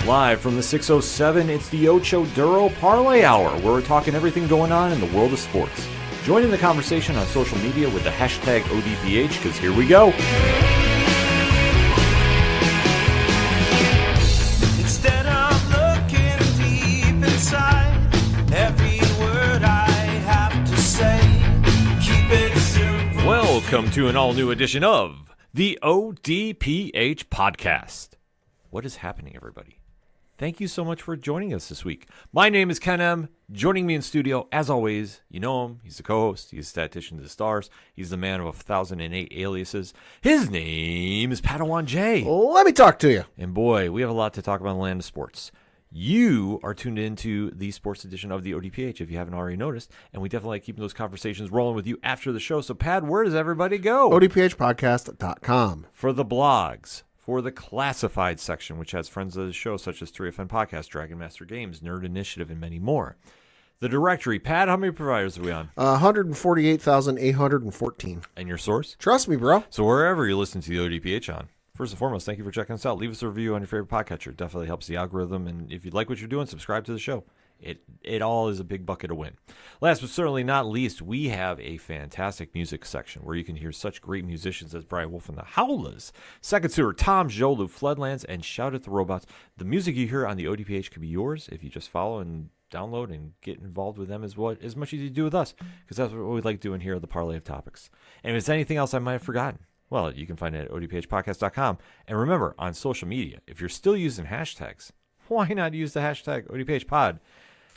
Live from the 607, it's the Ocho Duro Parlay Hour, where we're talking everything going on in the world of sports. Join in the conversation on social media with the hashtag ODPH, because here we go. Instead of looking deep inside, every word I have to say, keep it simple. Welcome to an all-new edition of the ODPH podcast. What is happening, everybody? Thank you so much for joining us this week. My name is Ken M. Joining me in studio, as always, you know him. He's the co-host. He's a statistician to the stars. He's the man of 1,008 aliases. His name is Padawan J. Let me talk to you. And boy, we have a lot to talk about in the land of sports. You are tuned into the sports edition of the ODPH, if you haven't already noticed. And we definitely like keeping those conversations rolling with you after the show. So, Pad, where does everybody go? ODPHpodcast.com. For the blogs. For the classified section, which has friends of the show such as 3FN Podcast, Dragon Master Games, Nerd Initiative, and many more. The directory. Pat, how many providers are we on? 148,814. And your source? Trust me, bro. So wherever you listen to the ODPH on, first and foremost, thank you for checking us out. Leave us a review on your favorite podcatcher. It definitely helps the algorithm. And if you like what you're doing, subscribe to the show. It all is a big bucket of win. Last but certainly not least, we have a fantastic music section where you can hear such great musicians as Brian Wolf and the Howlers, Second Sewer, Tom Jolu, Floodlands, and Shout at the Robots. The music you hear on the ODPH could be yours if you just follow and download and get involved with them as much as you do with us, because that's what we like doing here at the Parlay of Topics. And if there's anything else I might have forgotten, well, you can find it at odphpodcast.com. And remember, on social media, if you're still using hashtags, why not use the hashtag ODPHpod?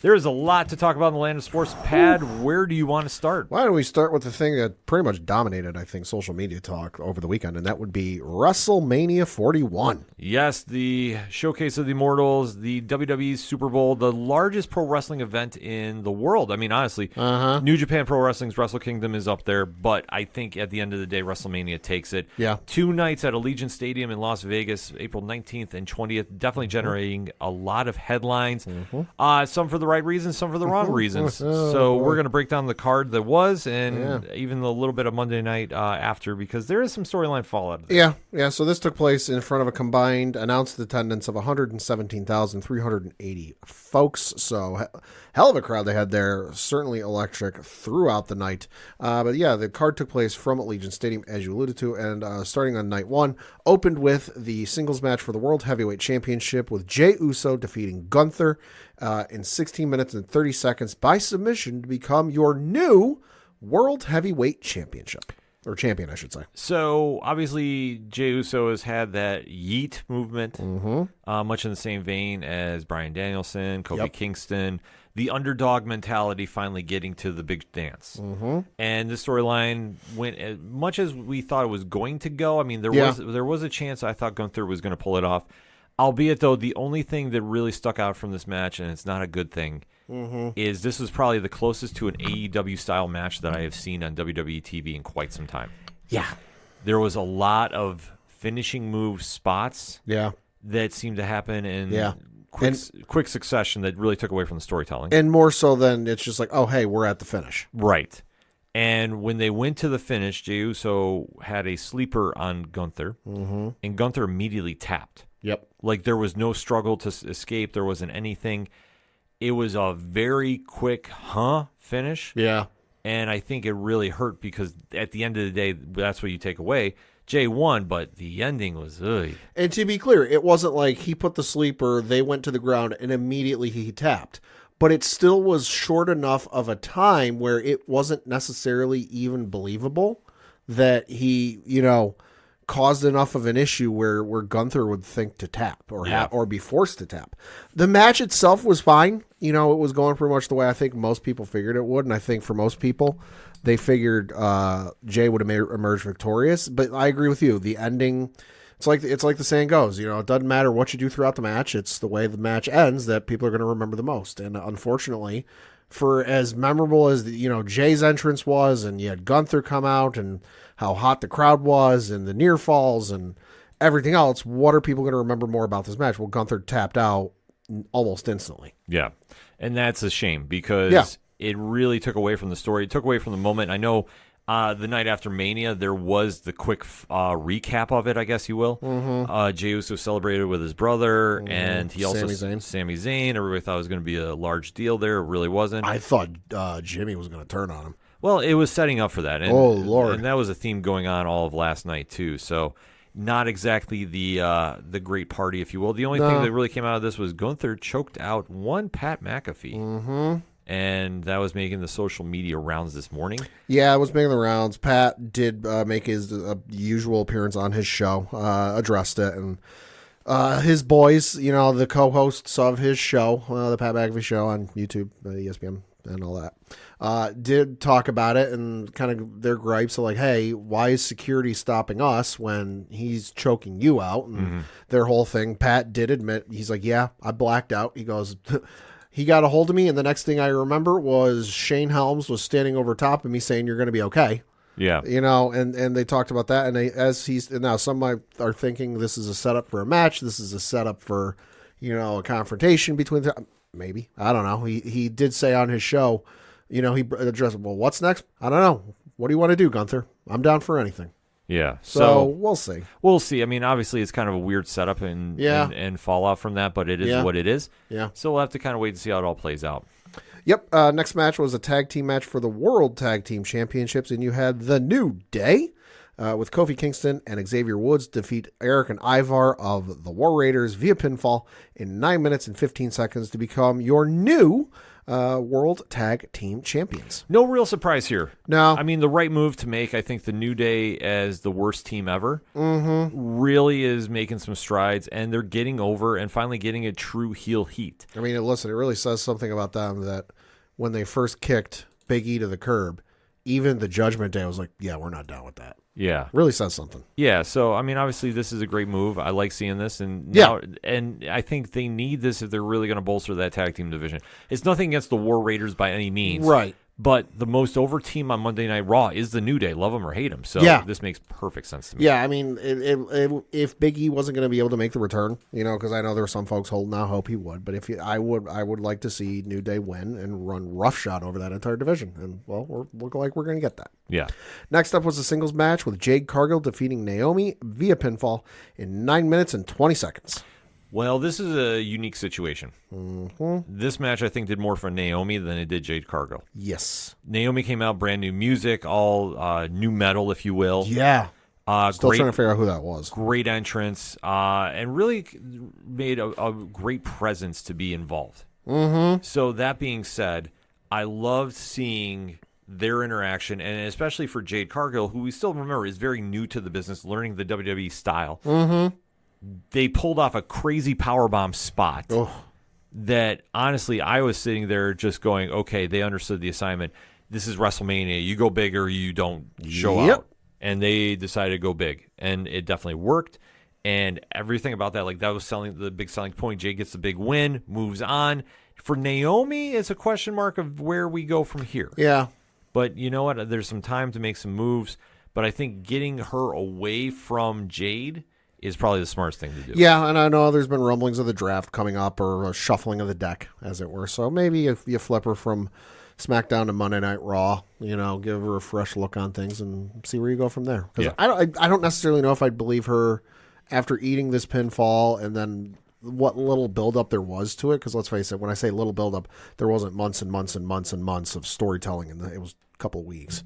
There is a lot to talk about in the land of sports. Pad, where do you want to start? Why don't we start with the thing that pretty much dominated, I think, social media talk over the weekend, and that would be Wrestlemania 41. Yes, the Showcase of the Immortals, the WWE Super Bowl, the largest pro wrestling event in the world. I mean, honestly, New Japan Pro Wrestling's Wrestle Kingdom is up there, but I think at the end of the day, Wrestlemania takes it. Yeah. 2 nights at Allegiant Stadium in Las Vegas, April 19th and 20th, definitely generating a lot of headlines. Some for the right reasons, some for the wrong reasons. So we're going to break down the card that was and even a little bit of Monday night after, because there is some storyline fallout of this. Yeah. So this took place in front of a combined announced attendance of 117,380 folks. So hell of a crowd they had there. Certainly electric throughout the night. But yeah, the card took place from Allegiant Stadium, as you alluded to, and starting on night one, opened with the singles match for the World Heavyweight Championship with Jey Uso defeating Gunther in 16 minutes and 30 seconds by submission to become your new World Heavyweight Championship. Or champion, I should say. So, obviously, Jey Uso has had that yeet movement, much in the same vein as Bryan Danielson, Kofi Kingston, the underdog mentality finally getting to the big dance. And the storyline went as much as we thought it was going to go. I mean, there was a chance I thought Gunther was going to pull it off. Albeit, though, the only thing that really stuck out from this match, and it's not a good thing, is this was probably the closest to an AEW-style match that I have seen on WWE TV in quite some time. Yeah. There was a lot of finishing move spots that seemed to happen in quick succession that really took away from the storytelling. And more so than it's just like, oh, hey, we're at the finish. Right. And when they went to the finish, Jey Uso had a sleeper on Gunther, and Gunther immediately tapped. Yep. Like there was no struggle to escape. There wasn't anything. It was a very quick finish. Yeah. And I think it really hurt because at the end of the day, that's what you take away. Jey won, but the ending was ugh. And to be clear, it wasn't like he put the sleeper, they went to the ground, and immediately he tapped. But it still was short enough of a time where it wasn't necessarily even believable that he, caused enough of an issue where Gunther would think to tap or be forced to tap. The match itself was fine. It was going pretty much the way I think most people figured it would. And I think for most people, they figured Jey would emerge victorious. But I agree with you. The ending, it's like the saying goes, it doesn't matter what you do throughout the match. It's the way the match ends that people are going to remember the most. And unfortunately, for as memorable as Jay's entrance was, and you had Gunther come out and how hot the crowd was and the near falls and everything else, what are people going to remember more about this match? Well, Gunther tapped out almost instantly. Yeah. And that's a shame because it really took away from the story. It took away from the moment. I know The night after Mania, there was the quick recap of it, I guess you will. Jey Uso celebrated with his brother, and he also Sami Zayn. Everybody thought it was going to be a large deal there. It really wasn't. I thought Jimmy was going to turn on him. Well, it was setting up for that. And, oh, Lord. And that was a theme going on all of last night, too. So not exactly the great party, if you will. The only thing that really came out of this was Gunther choked out one Pat McAfee. Mm-hmm. And that was making the social media rounds this morning. Yeah, it was making the rounds. Pat did make his usual appearance on his show, addressed it, and his boys, the co-hosts of his show, the Pat McAfee show on YouTube, ESPN, and all that, did talk about it and kind of their gripes of like, hey, why is security stopping us when he's choking you out? And their whole thing, Pat did admit, he's like, yeah, I blacked out. He goes... He got a hold of me, and the next thing I remember was Shane Helms was standing over top of me saying, you're going to be okay. Yeah. And they talked about that. And now some are thinking this is a setup for a match. This is a setup for, a confrontation between maybe. I don't know. He did say on his show, he addressed, well, what's next? I don't know. What do you want to do, Gunther? I'm down for anything. Yeah. So we'll see. We'll see. I mean, obviously, it's kind of a weird setup and fallout from that, but it is what it is. Yeah. So we'll have to kind of wait and see how it all plays out. Yep. Next match was a tag team match for the World Tag Team Championships, and you had The New Day with Kofi Kingston and Xavier Woods defeat Eric and Ivar of the War Raiders via pinfall in 9 minutes and 15 seconds to become your new World Tag Team Champions. No real surprise here. No. I mean, the right move to make, I think the New Day as the worst team ever really is making some strides, and they're getting over and finally getting a true heel heat. I mean, listen, it really says something about them that when they first kicked Big E to the curb, even the Judgment Day was like, yeah, we're not down with that. Yeah. Really says something. Yeah, so, I mean, obviously this is a great move. I like seeing this, and and I think they need this if they're really going to bolster that tag team division. It's nothing against the War Raiders by any means. Right. But the most over team on Monday Night Raw is the New Day. Love them or hate them. So this makes perfect sense to me. Yeah, I mean, if Big E wasn't going to be able to make the return, because I know there were some folks holding out hope he would, but I would like to see New Day win and run roughshod over that entire division. And, well, we're looking like we're going to get that. Yeah. Next up was a singles match with Jade Cargill defeating Naomi via pinfall in 9 minutes and 20 seconds. Well, this is a unique situation. This match, I think, did more for Naomi than it did Jade Cargill. Yes. Naomi came out, brand new music, all new metal, if you will. Yeah. Still great, trying to figure out who that was. Great entrance, and really made a great presence to be involved. So that being said, I loved seeing their interaction, and especially for Jade Cargill, who we still remember is very new to the business, learning the WWE style. They pulled off a crazy powerbomb spot that, honestly, I was sitting there just going, okay, they understood the assignment. This is WrestleMania. You go big or you don't show out. And they decided to go big, and it definitely worked. And everything about that, like that was the big selling point. Jay gets the big win, moves on. For Naomi, it's a question mark of where we go from here. Yeah. But you know what? There's some time to make some moves. But I think getting her away from Jade is probably the smartest thing to do. Yeah, and I know there's been rumblings of the draft coming up or a shuffling of the deck, as it were. So maybe if you flip her from SmackDown to Monday Night Raw, give her a fresh look on things and see where you go from there. Because I don't necessarily know if I'd believe her after eating this pinfall and then what little buildup there was to it. Because let's face it, when I say little buildup, there wasn't months and months and months and months of storytelling, and it was a couple of weeks.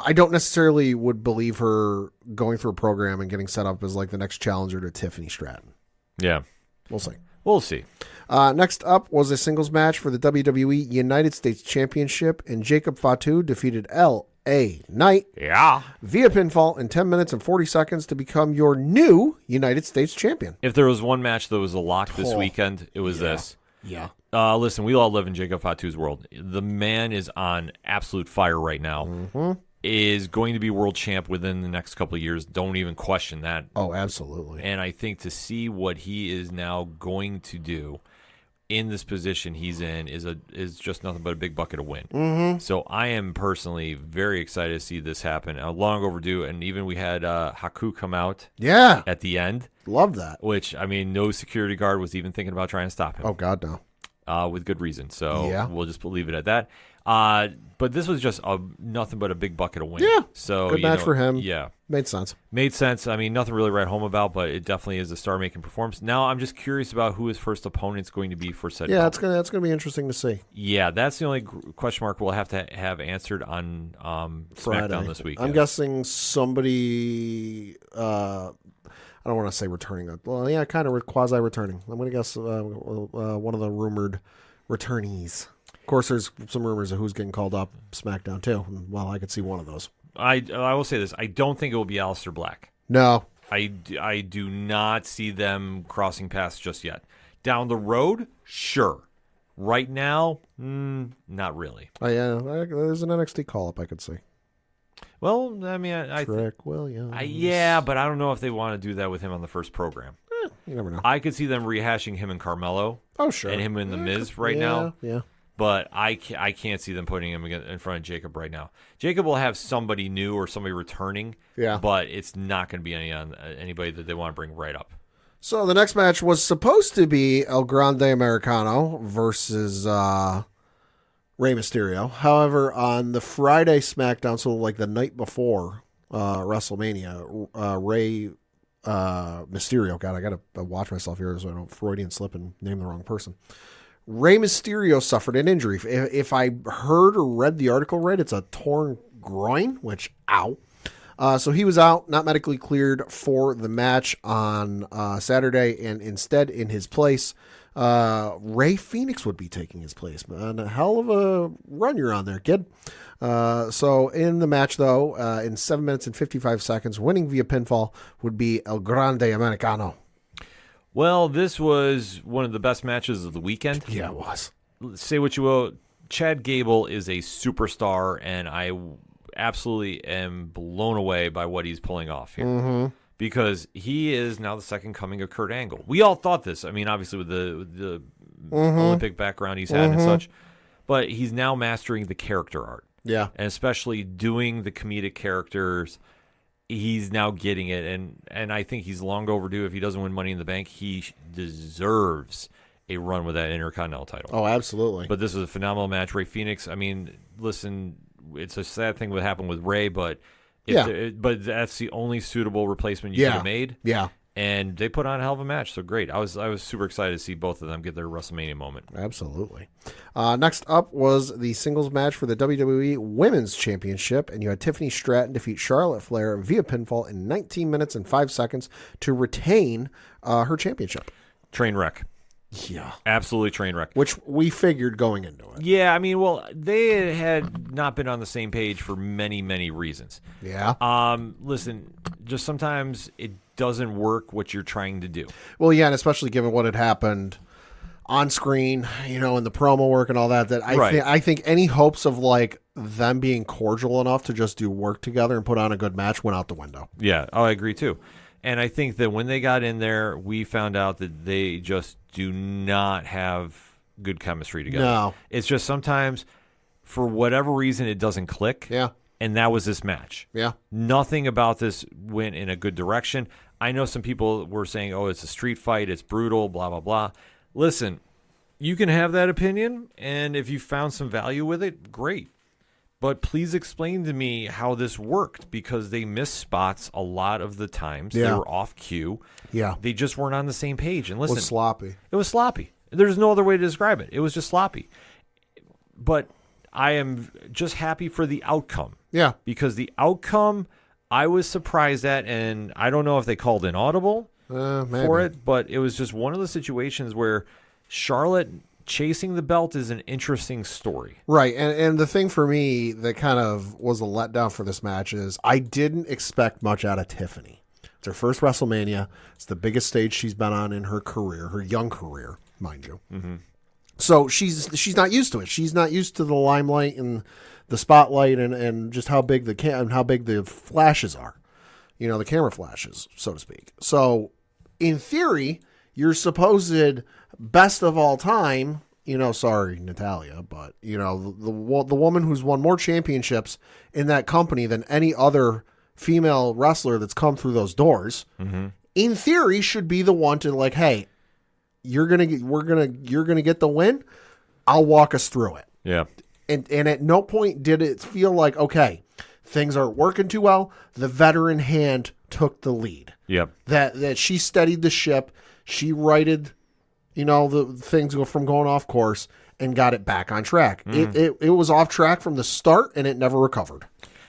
I don't necessarily would believe her going through a program and getting set up as like the next challenger to Tiffany Stratton. Yeah. We'll see. We'll see. Next up was a singles match for the WWE United States Championship, and Jacob Fatu defeated L.A. Knight via pinfall in 10 minutes and 40 seconds to become your new United States champion. If there was one match that was a lock this weekend, it was this. Yeah. Listen, we all live in Jacob Fatu's world. The man is on absolute fire right now. Is going to be world champ within the next couple of years. Don't even question that. Oh, absolutely. And I think to see what he is now going to do in this position he's in is just nothing but a big bucket of win. So I am personally very excited to see this happen. Long overdue. And even we had Haku come out at the end. Love that. Which, I mean, no security guard was even thinking about trying to stop him. Oh, God, no. With good reason. So we'll just leave it at that. But this was just nothing but a big bucket of win. Yeah. So Good match for him. Yeah. Made sense. Made sense. I mean, nothing really to write home about, but it definitely is a star-making performance. Now, I'm just curious about who his first opponent's going to be for said. Yeah, that's gonna be interesting to see. Yeah, that's the only question mark we'll have to have answered on Friday. SmackDown this week. I'm guessing somebody. I don't want to say returning. Well, yeah, kind of quasi-returning. I'm going to guess one of the rumored returnees. Of course, there's some rumors of who's getting called up SmackDown too. Well, I could see one of those. I will say this. I don't think it will be Aleister Black. No. I do not see them crossing paths just yet. Down the road, sure. Right now, not really. Oh, yeah. There's an NXT call-up I could see. Well, I mean, Trick Williams. Yeah, but I don't know if they want to do that with him on the first program. You never know. I could see them rehashing him and Carmelo. Oh, sure. And him and The Miz right now. Yeah. But I can't see them putting him in front of Jacob right now. Jacob will have somebody new or somebody returning. Yeah. But it's not going to be anybody that they want to bring right up. So the next match was supposed to be El Grande Americano versus Rey Mysterio. However, on the Friday SmackDown, so like the night before WrestleMania, Rey Mysterio, God, I got to watch myself here so I don't Freudian slip and name the wrong person. Rey Mysterio suffered an injury. If I heard or read the article right, it's a torn groin, which, ow. So he was out, not medically cleared for the match on Saturday, and instead in his place, Rey Fénix would be taking his place. And a hell of a run you're on there, kid. So in the match, though, in 7 minutes and 55 seconds, winning via pinfall would be El Grande Americano. Well, this was one of the best matches of the weekend. Yeah, it was. Say what you will, Chad Gable is a superstar, and I absolutely am blown away by what he's pulling off here. Mm-hmm. Because he is now the second coming of Kurt Angle. We all thought this. I mean, obviously with the Olympic background he's had and such. But he's now mastering the character art. Yeah. And especially doing the comedic characters. He's now getting it, and I think he's long overdue. If he doesn't win Money in the Bank, he deserves a run with that Intercontinental title. Oh, absolutely. But this is a phenomenal match. Rey Fénix, I mean, listen, it's a sad thing what happened with Rey, but but that's the only suitable replacement you could have made. Yeah. And they put on a hell of a match, so great. I was super excited to see both of them get their WrestleMania moment. Absolutely. Next up was the singles match for the WWE Women's Championship, and you had Tiffany Stratton defeat Charlotte Flair via pinfall in 19 minutes and 5 seconds to retain her championship. Train wreck. Yeah. Absolutely train wreck. Which we figured going into it. Yeah, I mean, well, they had not been on the same page for many, many reasons. Yeah. Listen, just sometimes it doesn't work what you're trying to do. Well, yeah, and especially given what had happened on screen, and the promo work and all that, I think any hopes of like them being cordial enough to just do work together and put on a good match went out the window. Yeah, I agree too. And I think that when they got in there, we found out that they just do not have good chemistry together. No. It's just sometimes, for whatever reason, it doesn't click. Yeah. And that was this match. Yeah. Nothing about this went in a good direction. I know some people were saying, oh, it's a street fight, it's brutal, blah, blah, blah. Listen, you can have that opinion, and if you found some value with it, great. But please explain to me how this worked, because they missed spots a lot of the times. Yeah. They were off cue. Yeah. They just weren't on the same page. And listen, It was sloppy. It was sloppy. There's no other way to describe it. It was just sloppy. But I am just happy for the outcome. Yeah. Because the outcome I was surprised at, and I don't know if they called an audible for it, but it was just one of the situations where Charlotte chasing the belt is an interesting story. Right. And the thing for me that kind of was a letdown for this match is I didn't expect much out of Tiffany. It's her first WrestleMania. It's the biggest stage she's been on in her career, her young career, mind you. Mm-hmm. So she's not used to it. She's not used to the limelight and the spotlight and just how big the flashes are. The camera flashes, so to speak. So in theory, your supposed best of all time, sorry, Natalia, but, the woman who's won more championships in that company than any other female wrestler that's come through those doors, in theory, should be the one to like, hey, you're gonna get the win. I'll walk us through it. Yeah. And at no point did it feel like, okay, things aren't working too well. The veteran hand took the lead. Yep. That she steadied the ship. She righted, the things from going off course and got it back on track. It was off track from the start, and it never recovered.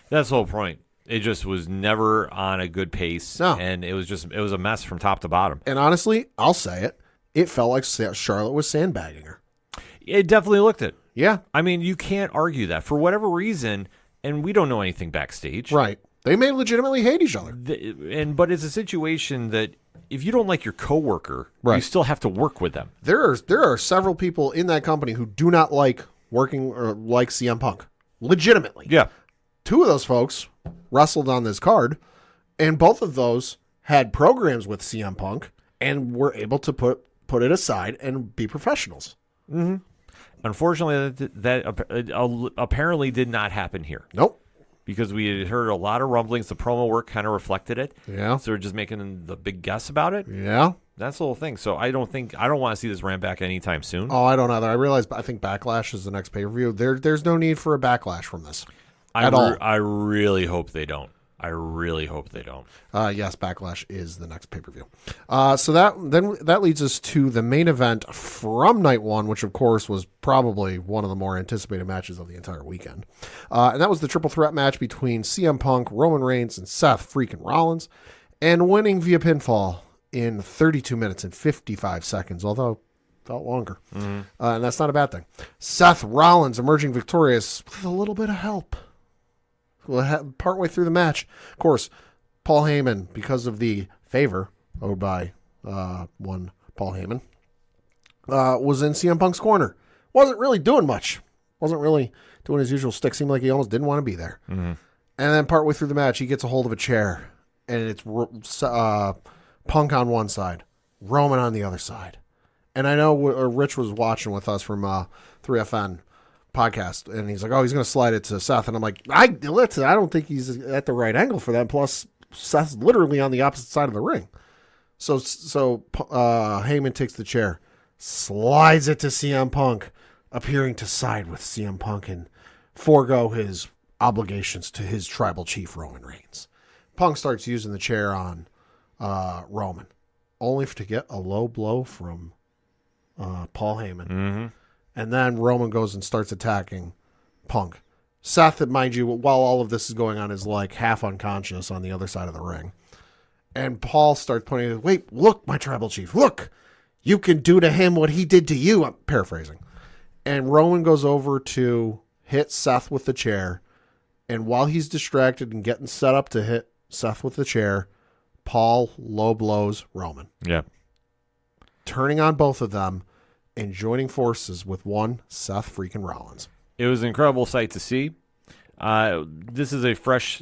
That's the whole point. It just was never on a good pace, No. and it was a mess from top to bottom. And honestly, I'll say it felt like Charlotte was sandbagging her. It definitely looked it. Yeah. I mean, you can't argue that. For whatever reason, and we don't know anything backstage. Right. They may legitimately hate each other. But it's a situation that if you don't like your coworker, you Right. still have to work with them. There are several people in that company who do not like working or like CM Punk. Legitimately. Yeah. Two of those folks wrestled on this card, and both of those had programs with CM Punk and were able to put it aside and be professionals. Mm-hmm. Unfortunately, that apparently did not happen here. Nope. Because we had heard a lot of rumblings. The promo work kind of reflected it. Yeah. So we're just making the big guess about it. Yeah. That's the whole thing. So I don't want to see this ran back anytime soon. Oh, I don't either. I think Backlash is the next pay-per-view. There's no need for a backlash from this at all. I really hope they don't. Yes, Backlash is the next pay-per-view. So that leads us to the main event from night one, which of course was probably one of the more anticipated matches of the entire weekend. And that was the triple threat match between CM Punk, Roman Reigns, and Seth freaking Rollins, and winning via pinfall in 32 minutes and 55 seconds, although felt longer. Mm-hmm. And that's not a bad thing. Seth Rollins emerging victorious with a little bit of help. Partway through the match, of course, Paul Heyman, because of the favor owed by one Paul Heyman, was in CM Punk's corner. Wasn't really doing much. Wasn't really doing his usual stick. Seemed like he almost didn't want to be there. Mm-hmm. And then partway through the match, he gets a hold of a chair, and it's Punk on one side, Roman on the other side. And I know Rich was watching with us from 3FN podcast, and he's like, oh, he's going to slide it to Seth. And I'm like, I don't think he's at the right angle for that. Plus, Seth's literally on the opposite side of the ring. So Heyman takes the chair, slides it to CM Punk, appearing to side with CM Punk and forego his obligations to his tribal chief, Roman Reigns. Punk starts using the chair on Roman, only to get a low blow from Paul Heyman. Mm-hmm. And then Roman goes and starts attacking Punk. Seth, mind you, while all of this is going on, is like half unconscious on the other side of the ring. And Paul starts pointing, wait, look, my tribal chief, look, you can do to him what he did to you. I'm paraphrasing. And Roman goes over to hit Seth with the chair. And while he's distracted and getting set up to hit Seth with the chair, Paul low blows Roman. Yeah. Turning on both of them and joining forces with one Seth freaking Rollins. It was an incredible sight to see. This is a fresh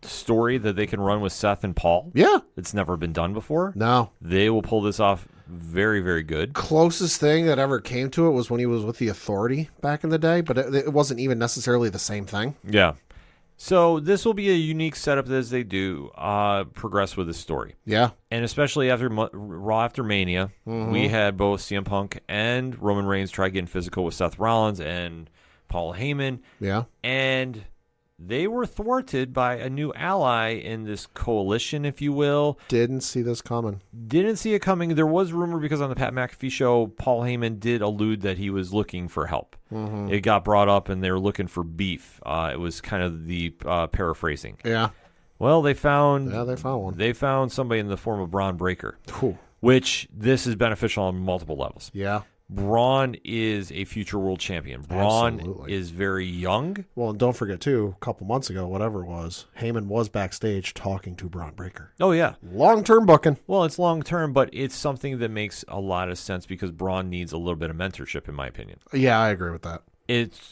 story that they can run with Seth and Paul. Yeah. It's never been done before. No. They will pull this off very, very good. Closest thing that ever came to it was when he was with the Authority back in the day, but it wasn't even necessarily the same thing. Yeah. So this will be a unique setup as they do progress with this story. Yeah. And especially after Raw after Mania, we had both CM Punk and Roman Reigns try getting physical with Seth Rollins and Paul Heyman. Yeah. And they were thwarted by a new ally in this coalition, if you will. Didn't see this coming. Didn't see it coming. There was rumor because on the Pat McAfee show, Paul Heyman did allude that he was looking for help. Mm-hmm. It got brought up and they were looking for beef. It was kind of the paraphrasing. Yeah. Well, they found one. They found somebody in the form of Braun Breaker, Ooh. which this is beneficial on multiple levels. Yeah. Braun is a future world champion. Braun Absolutely. is very young. Well, and don't forget, too, a couple months ago, whatever it was, Heyman was backstage talking to Braun Breaker. Oh, yeah. Long-term booking. Well, it's long-term, but it's something that makes a lot of sense because Braun needs a little bit of mentorship, in my opinion. Yeah, I agree with that.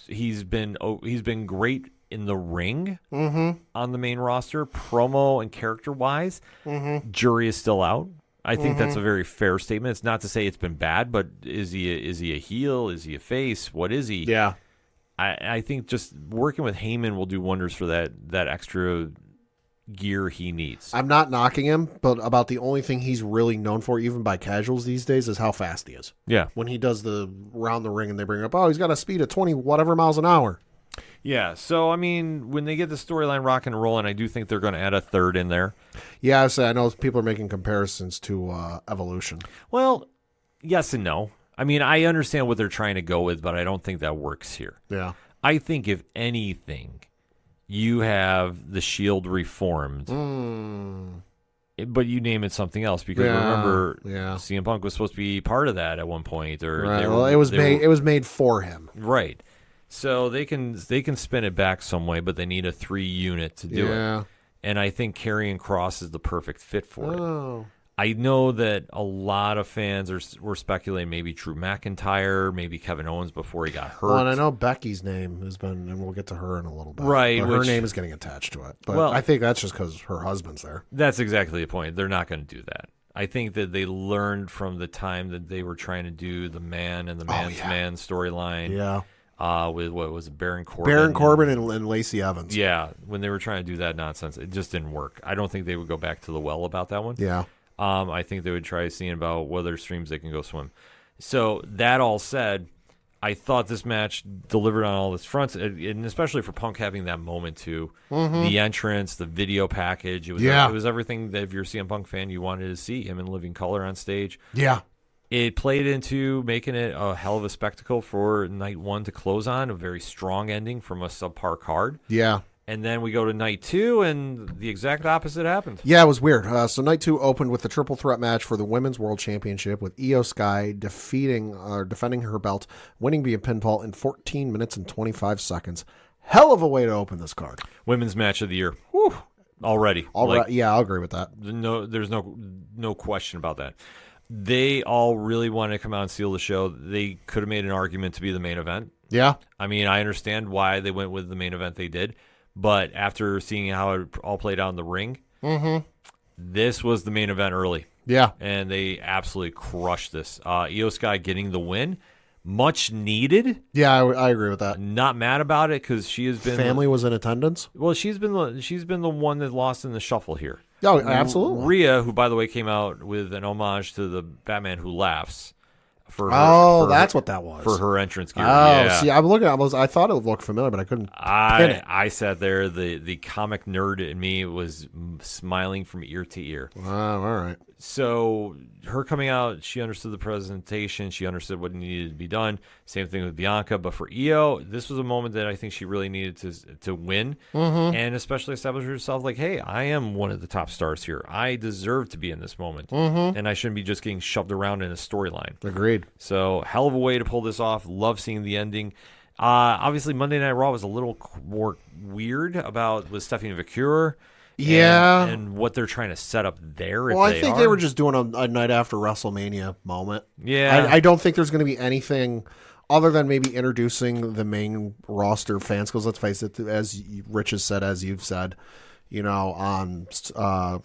He's been great in the ring on the main roster, promo and character-wise. Mm-hmm. Jury is still out. I think that's a very fair statement. It's not to say it's been bad, but is he a heel? Is he a face? What is he? Yeah. I think just working with Heyman will do wonders for that extra gear he needs. I'm not knocking him, but about the only thing he's really known for, even by casuals these days, is how fast he is. Yeah. When he does the round the ring and they bring up, oh, he's got a speed of 20 whatever miles an hour. Yeah, so, I mean, when they get the storyline rocking and rolling, I do think they're going to add a third in there. Yeah, I know people are making comparisons to Evolution. Well, yes and no. I mean, I understand what they're trying to go with, but I don't think that works here. Yeah. I think, if anything, you have the Shield reformed, but you name it something else, because remember, CM Punk was supposed to be part of that at one point. Or right. Well, it was made for him. Right. So they can spin it back some way, but they need a 3-unit to do it. And I think Karrion Kross is the perfect fit for it. I know that a lot of fans were speculating maybe Drew McIntyre, maybe Kevin Owens before he got hurt. Well, and I know Becky's name has been, and we'll get to her in a little bit. Right. But her name is getting attached to it. But I think that's just because her husband's there. That's exactly the point. They're not going to do that. I think that they learned from the time that they were trying to do the man and the man's man storyline. Yeah. With what was it, Baron Corbin? Baron Corbin and Lacey Evans. Yeah, when they were trying to do that nonsense, it just didn't work. I don't think they would go back to the well about that one. Yeah. I think they would try seeing about what other streams they can go swim. So that all said, I thought this match delivered on all its fronts, and especially for Punk having that moment too. The entrance, the video package, it was everything that if you're a CM Punk fan, you wanted to see him in living color on stage. Yeah. It played into making it a hell of a spectacle for night 1 to close on, a very strong ending from a subpar card. Yeah. And then we go to night 2, and the exact opposite happened. Yeah, it was weird. So night 2 opened with the triple threat match for the Women's World Championship, with Io Sky defending her belt, winning via pinfall in 14 minutes and 25 seconds. Hell of a way to open this card. Women's match of the year. Whew. Already. Yeah, I'll agree with that. There's no question about that. They all really wanted to come out and seal the show. They could have made an argument to be the main event. Yeah. I mean, I understand why they went with the main event they did, but after seeing how it all played out in the ring, this was the main event early. Yeah. And they absolutely crushed this. Io Sky getting the win, much needed. Yeah, I agree with that. Not mad about it, because she has been... Family was in attendance? Well, she's been the one that lost in the shuffle here. Oh, absolutely. Rhea, who, by the way, came out with an homage to the Batman Who Laughs. That's what that was. For her entrance gear. See, I'm looking at it. I thought it looked familiar, but I couldn't pin it. I sat there. The comic nerd in me was smiling from ear to ear. All right. So her coming out, she understood the presentation. She understood what needed to be done. Same thing with Bianca. But for Io, this was a moment that I think she really needed to win, and especially establish herself like, hey, I am one of the top stars here. I deserve to be in this moment, and I shouldn't be just getting shoved around in a storyline. Agreed. So hell of a way to pull this off. Love seeing the ending. Obviously, Monday Night Raw was a little more weird with Stephanie Vicure. Yeah. And what they're trying to set up there. Well, I think they were just doing a night after WrestleMania moment. Yeah. I don't think there's going to be anything other than maybe introducing the main roster fans, because let's face it, as Rich has said, as you've said, on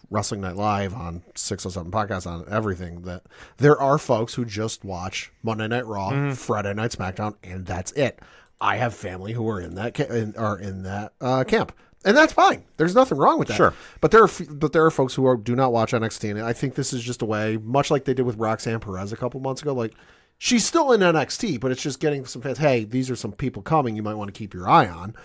Wrestling Night Live, on 607 Podcast, on everything, that there are folks who just watch Monday Night Raw, Friday Night SmackDown, and that's it. I have family who are in that camp. And that's fine. There's nothing wrong with that. Sure. But there are folks who do not watch NXT, and I think this is just a way, much like they did with Roxanne Perez a couple months ago. Like, she's still in NXT, but it's just getting some fans. Hey, these are some people coming you might want to keep your eye on.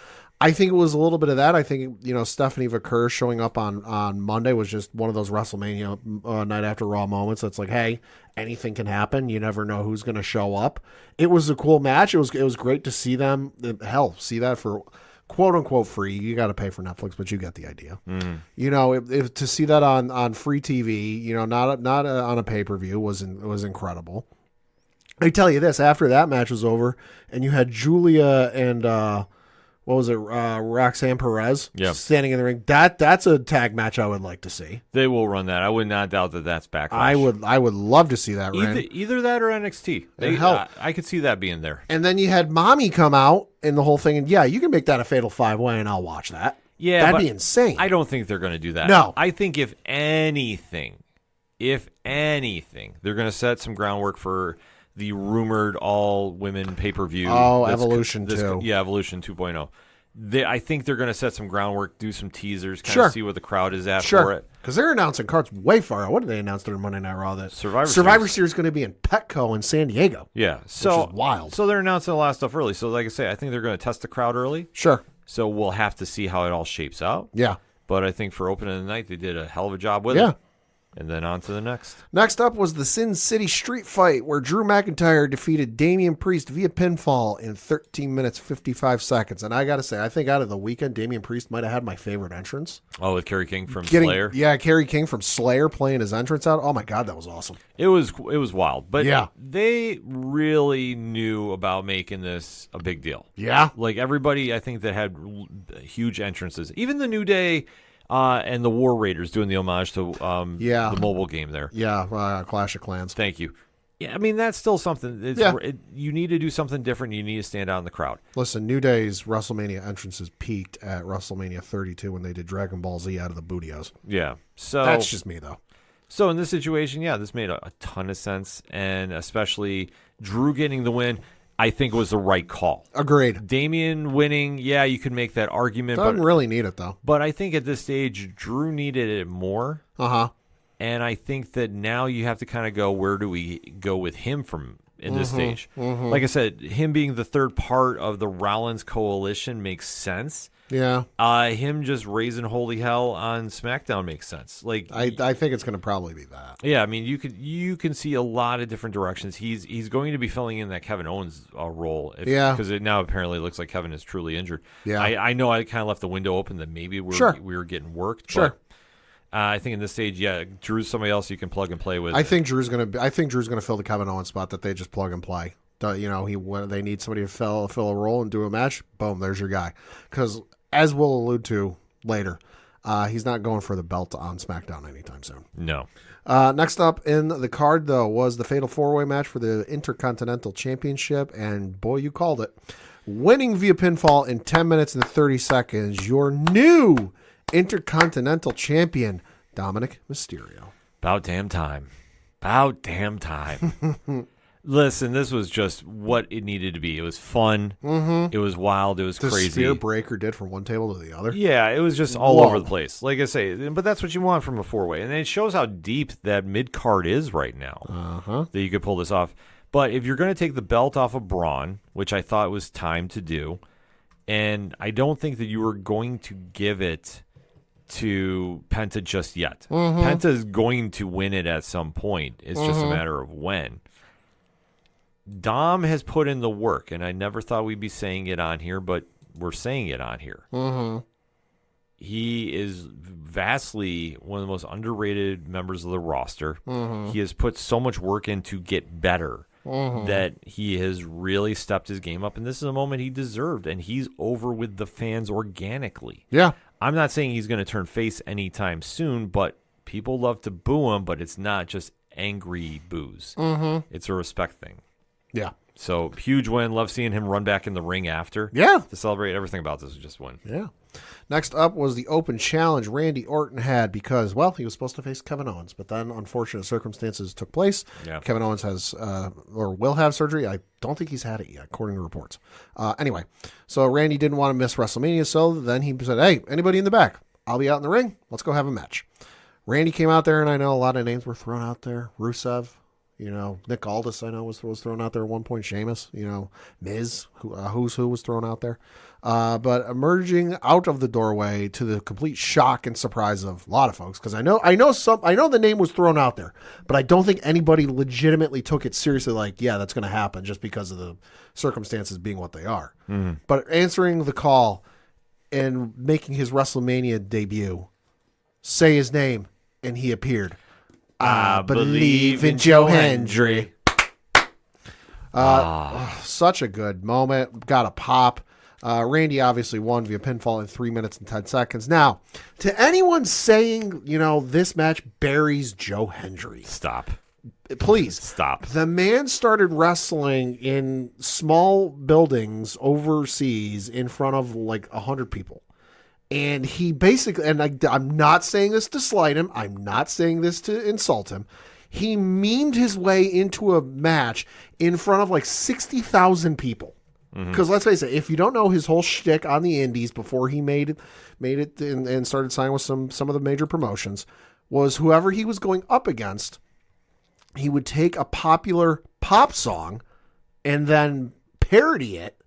I think it was a little bit of that. I think Stephanie Vicure showing up on Monday was just one of those WrestleMania night after Raw moments. That's like, hey, anything can happen. You never know who's going to show up. It was a cool match. It was great to see them. Hell, see that for quote unquote free. You got to pay for Netflix, but you get the idea. If to see that on free TV, not on a pay-per-view was incredible. I tell you this, after that match was over and you had Julia and Roxanne Perez standing in the ring, that's a tag match I would like to see. They will run that. I would not doubt that that's Backlash. I would love to see that either that or NXT. I could see that being there. And then you had Mommy come out in the whole thing, and you can make that a fatal 5-way and I'll watch that. Yeah, that'd be insane. I don't think they're going to do that. No. I think if anything, they're going to set some groundwork for the rumored all-women pay-per-view. Oh, Evolution 2. Yeah, Evolution 2.0. I think they're going to set some groundwork, do some teasers, kind Sure. of see what the crowd is at for Sure. it. Because they're announcing cards way far out. What did they announce during Monday Night Raw? That Survivor Series is going to be in Petco in San Diego. Yeah, so which is wild. So they're announcing a lot of stuff early. So like I say, I think they're going to test the crowd early. Sure. So we'll have to see how it all shapes out. Yeah. But I think for opening the night, they did a hell of a job with Yeah. it. And then on to the next. Next up was the Sin City Street Fight, where Drew McIntyre defeated Damian Priest via pinfall in 13 minutes, 55 seconds. And I got to say, I think out of the weekend, Damian Priest might have had my favorite entrance. Oh, with Kerry King from Slayer? Yeah, Kerry King from Slayer playing his entrance out. Oh, my God, that was awesome. It was wild. But Yeah. they really knew about making this a big deal. Yeah. Like everybody, I think, that had huge entrances. Even the New Day and the War Raiders doing the homage to the mobile game there. Yeah, Clash of Clans. Thank you. Yeah, I mean, that's still something. You need to do something different. You need to stand out in the crowd. Listen, New Day's WrestleMania entrances peaked at WrestleMania 32 when they did Dragon Ball Z out of the Bootios. Yeah. So That's just me, though. So in this situation, yeah, this made a ton of sense. And especially Drew getting the win, I think was the right call. Agreed. Damian winning, yeah, you could make that argument. Doesn't really need it, though. But I think at this stage, Drew needed it more. Uh-huh. And I think that now you have to kind of go, where do we go with him from in this stage? Mm-hmm. Like I said, him being the third part of the Rollins coalition makes sense. Yeah. Him just raising holy hell on SmackDown makes sense. Like I think it's going to probably be that. Yeah, I mean, you can see a lot of different directions. He's going to be filling in that Kevin Owens role. Because it now apparently looks like Kevin is truly injured. Yeah. I know I kind of left the window open that maybe we were getting worked. Sure. But, I think in this stage, yeah, Drew's somebody else you can plug and play with. I think Drew's going to fill the Kevin Owens spot that they just plug and play. They need somebody to fill a role and do a match. Boom, there's your guy. Because as we'll allude to later, he's not going for the belt on SmackDown anytime soon. No. Next up in the card, though, was the Fatal 4-Way match for the Intercontinental Championship, and boy, you called it. Winning via pinfall in 10 minutes and 30 seconds, your new Intercontinental Champion, Dominic Mysterio. About damn time. Listen, this was just what it needed to be. It was fun. Mm-hmm. It was wild. It was crazy. The spear breaker did from one table to the other. Yeah, it was just all over the place. Like I say, but that's what you want from a four-way. And it shows how deep that mid-card is right now that you could pull this off. But if you're going to take the belt off of Braun, which I thought was time to do, and I don't think that you were going to give it to Penta just yet. Penta is going to win it at some point. It's just a matter of when. Dom has put in the work, and I never thought we'd be saying it on here, but we're saying it on here. He is vastly one of the most underrated members of the roster. He has put so much work in to get better that he has really stepped his game up, and this is a moment he deserved, and he's over with the fans organically. Yeah. I'm not saying he's going to turn face anytime soon, but people love to boo him, but it's not just angry boos. It's a respect thing. Yeah. So, huge win. Love seeing him run back in the ring after. Yeah. To celebrate everything about this was just win. Yeah. Next up was the open challenge Randy Orton had because, well, he was supposed to face Kevin Owens, but then unfortunate circumstances took place. Yeah. Kevin Owens has or will have surgery. I don't think he's had it yet, according to reports. Anyway, so Randy didn't want to miss WrestleMania, so then he said, hey, anybody in the back? I'll be out in the ring. Let's go have a match. Randy came out there, and I know a lot of names were thrown out there. Rusev. Nick Aldis, I know, was thrown out there at one point. Sheamus, Miz, who's who was thrown out there. But emerging out of the doorway to the complete shock and surprise of a lot of folks, because I know the name was thrown out there, but I don't think anybody legitimately took it seriously. Like, yeah, that's going to happen just because of the circumstances being what they are. But answering the call and making his WrestleMania debut, say his name, and he appeared. I believe in Joe Hendry. Such a good moment. Got a pop. Randy obviously won via pinfall in 3 minutes and 10 seconds. Now, to anyone saying, this match buries Joe Hendry. Stop. Please. Stop. The man started wrestling in small buildings overseas in front of like 100 people. And he basically, and I'm not saying this to slight him. I'm not saying this to insult him. He memed his way into a match in front of like 60,000 people. Because let's face it, if you don't know his whole shtick on the indies before he made it and started signing with some of the major promotions, was whoever he was going up against, he would take a popular pop song and then parody it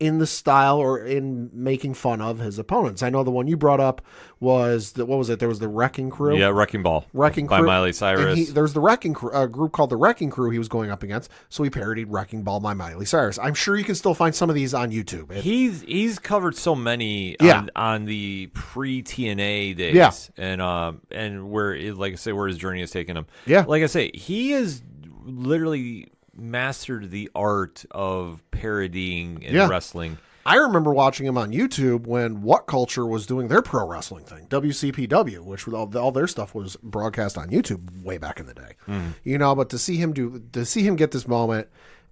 in the style or in making fun of his opponents. I know the one you brought up was what was it? There was the Wrecking Crew. Yeah, Wrecking Ball. Wrecking by Crew. Miley Cyrus. And there's the Wrecking Crew, a group called the Wrecking Crew he was going up against. So he parodied Wrecking Ball by Miley Cyrus. I'm sure you can still find some of these on YouTube. He's covered so many on the pre-TNA days. Yeah. And where, like I say, where his journey has taken him. Yeah. Like I say, he has literally mastered the art of parodying in wrestling. I remember watching him on YouTube when What Culture was doing their pro wrestling thing, WCPW, which all their stuff was broadcast on YouTube way back in the day. But to see him get this moment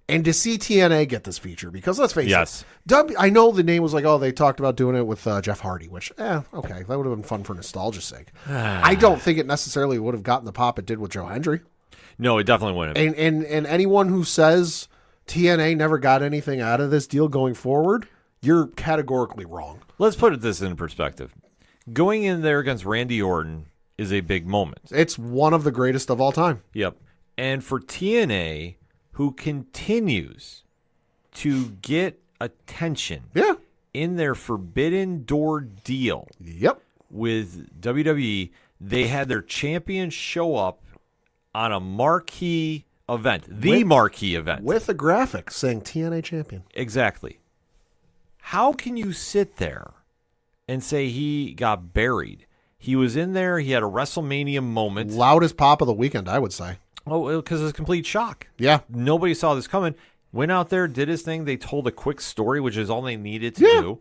and to see TNA get this feature, because let's face it, I know the name was like, they talked about doing it with Jeff Hardy, which, okay, that would have been fun for nostalgia's sake. I don't think it necessarily would have gotten the pop it did with Joe Hendry. No, it definitely wouldn't. And anyone who says TNA never got anything out of this deal going forward, you're categorically wrong. Let's put this in perspective. Going in there against Randy Orton is a big moment. It's one of the greatest of all time. Yep. And for TNA, who continues to get attention in their Forbidden Door deal with WWE, they had their champion show up on a marquee event, marquee event. With a graphic saying TNA champion. Exactly. How can you sit there and say he got buried? He was in there. He had a WrestleMania moment. Loudest pop of the weekend, I would say. Oh, because it's a complete shock. Yeah. Nobody saw this coming. Went out there, did his thing. They told a quick story, which is all they needed to do.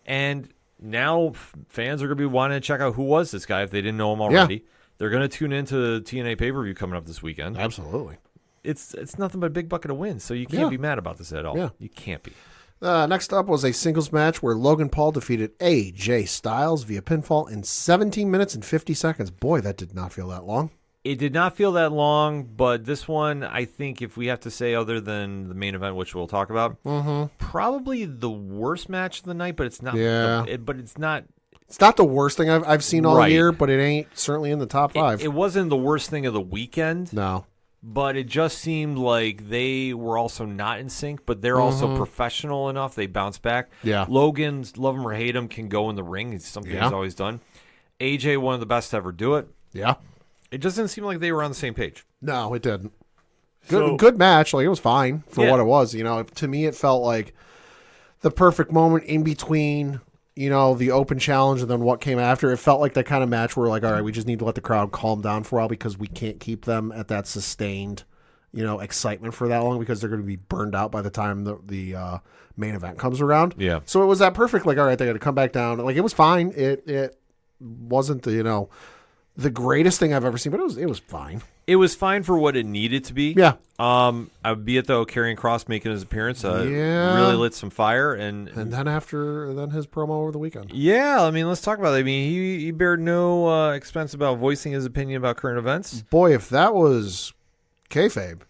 And now fans are going to be wanting to check out who was this guy if they didn't know him already. Yeah. They're going to tune into the TNA pay-per-view coming up this weekend. Absolutely. It's nothing but a big bucket of wins, so you can't be mad about this at all. Yeah. You can't be. Next up was a singles match where Logan Paul defeated AJ Styles via pinfall in 17 minutes and 50 seconds. Boy, that did not feel that long. It did not feel that long, but this one, I think, if we have to say other than the main event, which we'll talk about, probably the worst match of the night, but it's not. But it's not. It's not the worst thing I've seen all year, but it ain't certainly in the top 5. It wasn't the worst thing of the weekend. No. But it just seemed like they were also not in sync, but they're also professional enough. They bounce back. Yeah. Logan's, love him or hate him, can go in the ring. It's something he's always done. AJ, one of the best to ever do it. Yeah. It just didn't seem like they were on the same page. No, it didn't. Good match. Like, it was fine for what it was. To me, it felt like the perfect moment in between, the open challenge and then what came after. It felt like that kind of match where, like, all right, we just need to let the crowd calm down for a while because we can't keep them at that sustained, excitement for that long because they're going to be burned out by the time the main event comes around. Yeah. So it was that perfect, like, all right, they got to come back down. Like, it was fine. It wasn't the greatest thing I've ever seen, but it was fine. It was fine for what it needed to be. Yeah. Be it though, Karrion Kross making his appearance really lit some fire, and then his promo over the weekend. Yeah, I mean, let's talk about it. I mean, he bared no expense about voicing his opinion about current events. Boy, if that was kayfabe,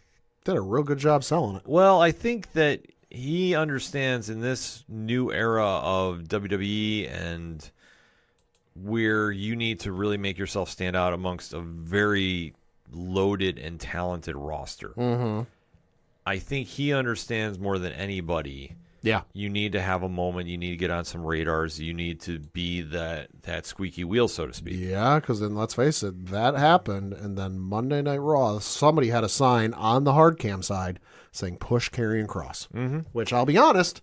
did a real good job selling it. Well, I think that he understands in this new era of WWE and where you need to really make yourself stand out amongst a very loaded and talented roster. I think he understands more than anybody. Yeah. You need to have a moment. You need to get on some radars. You need to be that squeaky wheel, so to speak. Yeah, because then let's face it, that happened, and then Monday Night Raw, somebody had a sign on the hard cam side saying push Karrion Kross, which I'll be honest,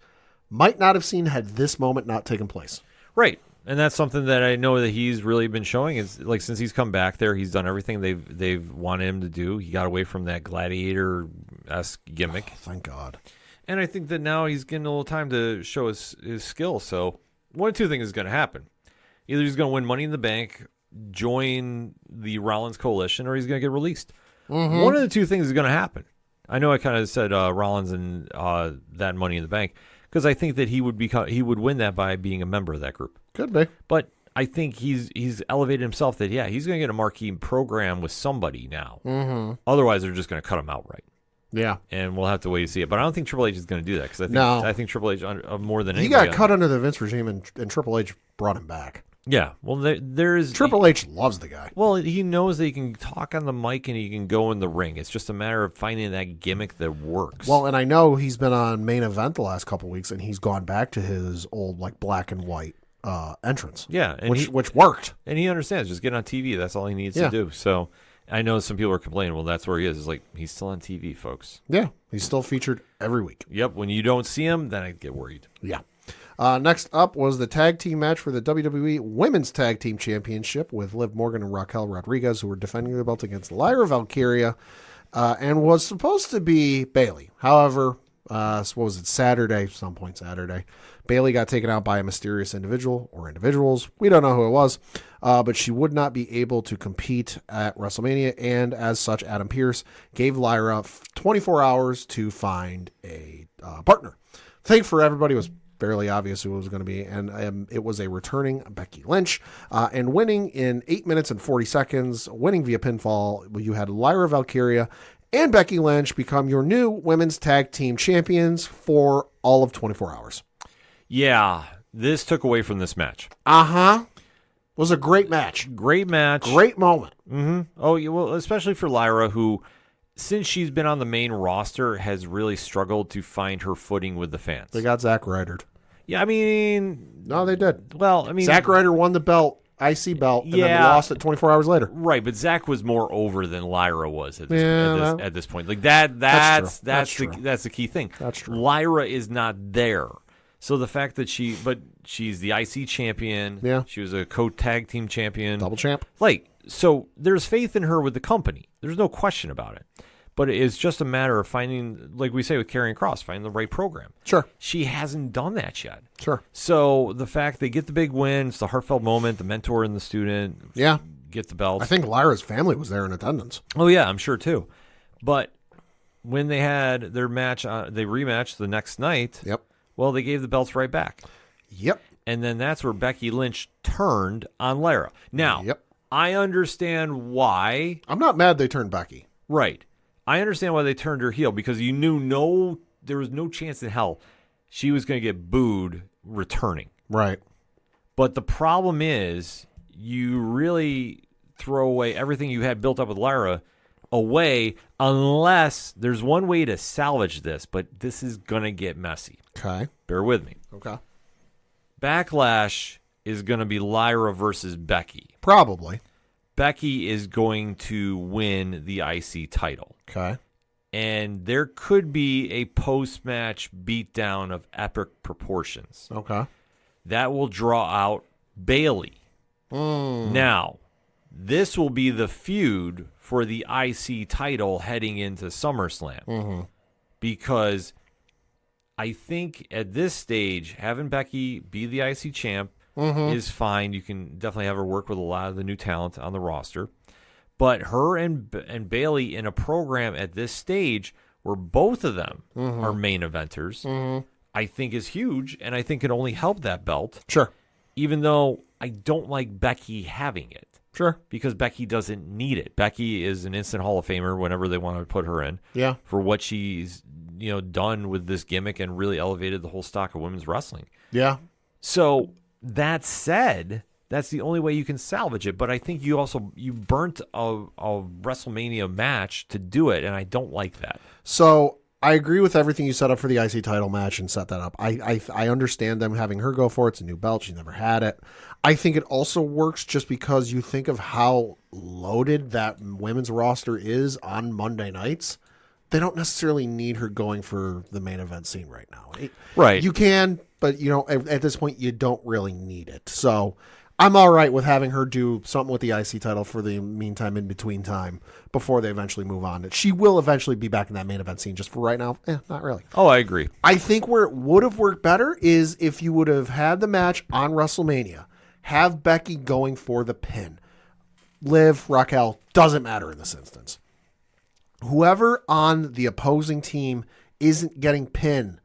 might not have seen had this moment not taken place. Right. And that's something that I know that he's really been showing is like since he's come back there, he's done everything they've wanted him to do. He got away from that gladiator-esque gimmick. Oh, thank God. And I think that now he's getting a little time to show his skill. So one of two things is going to happen. Either he's going to win Money in the Bank, join the Rollins Coalition, or he's going to get released. One of the two things is going to happen. I know I kind of said Rollins and that Money in the Bank because I think that he would win that by being a member of that group. Could be. But I think he's elevated himself that, he's going to get a marquee program with somebody now. Otherwise, they're just going to cut him outright. Yeah. And we'll have to wait to see it. But I don't think Triple H is going to do that because I think Triple H, more than he anybody, got cut under the Vince regime, and Triple H brought him back. Yeah. Well, there is Triple H loves the guy. Well, he knows that he can talk on the mic and he can go in the ring. It's just a matter of finding that gimmick that works. Well, and I know he's been on Main Event the last couple weeks, and he's gone back to his old like black and white entrance. Yeah, and which worked. And he understands. Just get on TV. That's all he needs to do. So I know some people are complaining. Well, that's where he is. It's like he's still on TV, folks. Yeah, he's still featured every week. Yep. When you don't see him, then I get worried. Yeah. Next up was the tag team match for the WWE Women's Tag Team Championship with Liv Morgan and Raquel Rodriguez, who were defending their belt against Lyra Valkyria, and was supposed to be Bayley. However, what was it, some point Saturday, Bayley got taken out by a mysterious individual or individuals. We don't know who it was, but she would not be able to compete at WrestleMania, and as such, Adam Pearce gave Lyra 24 hours to find a partner. I think for everybody, it was fairly obvious who it was going to be, and it was a returning Becky Lynch, and winning in 8 minutes and 40 seconds, winning via pinfall. You had Lyra Valkyria and Becky Lynch become your new women's tag team champions for all of 24 hours. Yeah, this took away from this match. Was a great match. Great match. Great moment. Mm-hmm. Oh, yeah, well, especially for Lyra, who, since she's been on the main roster, has really struggled to find her footing with the fans. They got Zack Ryder. Yeah, I mean... No, they did. Well, I mean... Zack Ryder won the belt, IC belt, and then lost it 24 hours later. Right, but Zack was more over than Lyra was at this point. Like that's the key thing. That's true. Lyra is not there. So the fact that she's the IC champion. Yeah. She was a co-tag team champion. Double champ. Like, so there's faith in her with the company. There's no question about it. But it's just a matter of finding, like we say with Karrion Kross, finding the right program. Sure. She hasn't done that yet. Sure. So the fact they get the big win, it's the heartfelt moment, the mentor and the student get the belt. I think Lyra's family was there in attendance. Oh, yeah, I'm sure too. But when they had their match, they rematched the next night. Yep. Well, they gave the belts right back. Yep. And then that's where Becky Lynch turned on Lyra. Now, I understand why. I'm not mad they turned Becky. Right. I understand why they turned her heel, because you knew there was no chance in hell she was going to get booed returning. Right. But the problem is you really throw away everything you had built up with Lyra away, unless there's one way to salvage this, but this is going to get messy. Okay. Bear with me. Okay. Backlash is going to be Lyra versus Becky. Probably. Becky is going to win the IC title. Okay. And there could be a post-match beatdown of epic proportions. Okay. That will draw out Bayley. Now, this will be the feud for the IC title heading into SummerSlam. Because I think at this stage, having Becky be the IC champ is fine. You can definitely have her work with a lot of the new talent on the roster. But her and Bayley in a program at this stage where both of them are main eventers, I think is huge, and I think it only help that belt. Sure. Even though I don't like Becky having it. Sure. Because Becky doesn't need it. Becky is an instant Hall of Famer whenever they want to put her in. Yeah. For what she's done with this gimmick and really elevated the whole stock of women's wrestling. Yeah. So that said, that's the only way you can salvage it. But I think you burnt a WrestleMania match to do it, and I don't like that. So I agree with everything you set up for the IC title match and set that up. I understand them having her go for it. It's a new belt. She never had it. I think it also works just because you think of how loaded that women's roster is on Monday nights. They don't necessarily need her going for the main event scene right now. Right. You can, but at this point you don't really need it. So I'm all right with having her do something with the IC title for the meantime, in between time, before they eventually move on. She will eventually be back in that main event scene. Just for right now, not really. Oh, I agree. I think where it would have worked better is if you would have had the match on WrestleMania, have Becky going for the pin. Liv, Raquel, doesn't matter in this instance. Whoever on the opposing team isn't getting pinned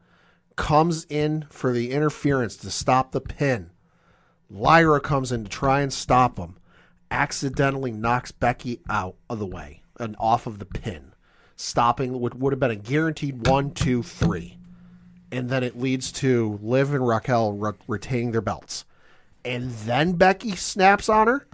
comes in for the interference to stop the pin. Lyra comes in to try and stop him, accidentally knocks Becky out of the way and off of the pin. stopping would have been a guaranteed 1, 2, 3. And then it leads to Liv and Raquel retaining their belts. And then Becky snaps on her.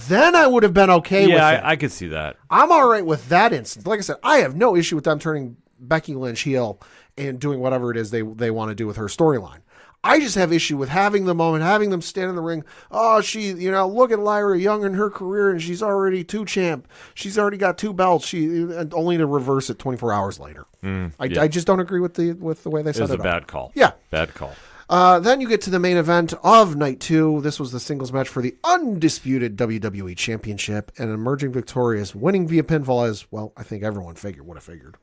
Then I would have been okay with it. Yeah, I could see that. I'm all right with that instance. Like I said, I have no issue with them turning Becky Lynch heel and doing whatever it is they want to do with her storyline. I just have issue with having the moment, having them stand in the ring. Oh, look at Lyra Young in her career, and she's already 2 champ. She's already got 2 belts. Only to reverse it 24 hours later. I just don't agree with the way they set it up. It was a bad call. Yeah. Bad call. Then you get to the main event of night 2. This was the singles match for the undisputed WWE Championship, and emerging victorious, winning via pinfall, as well, I think everyone would have figured.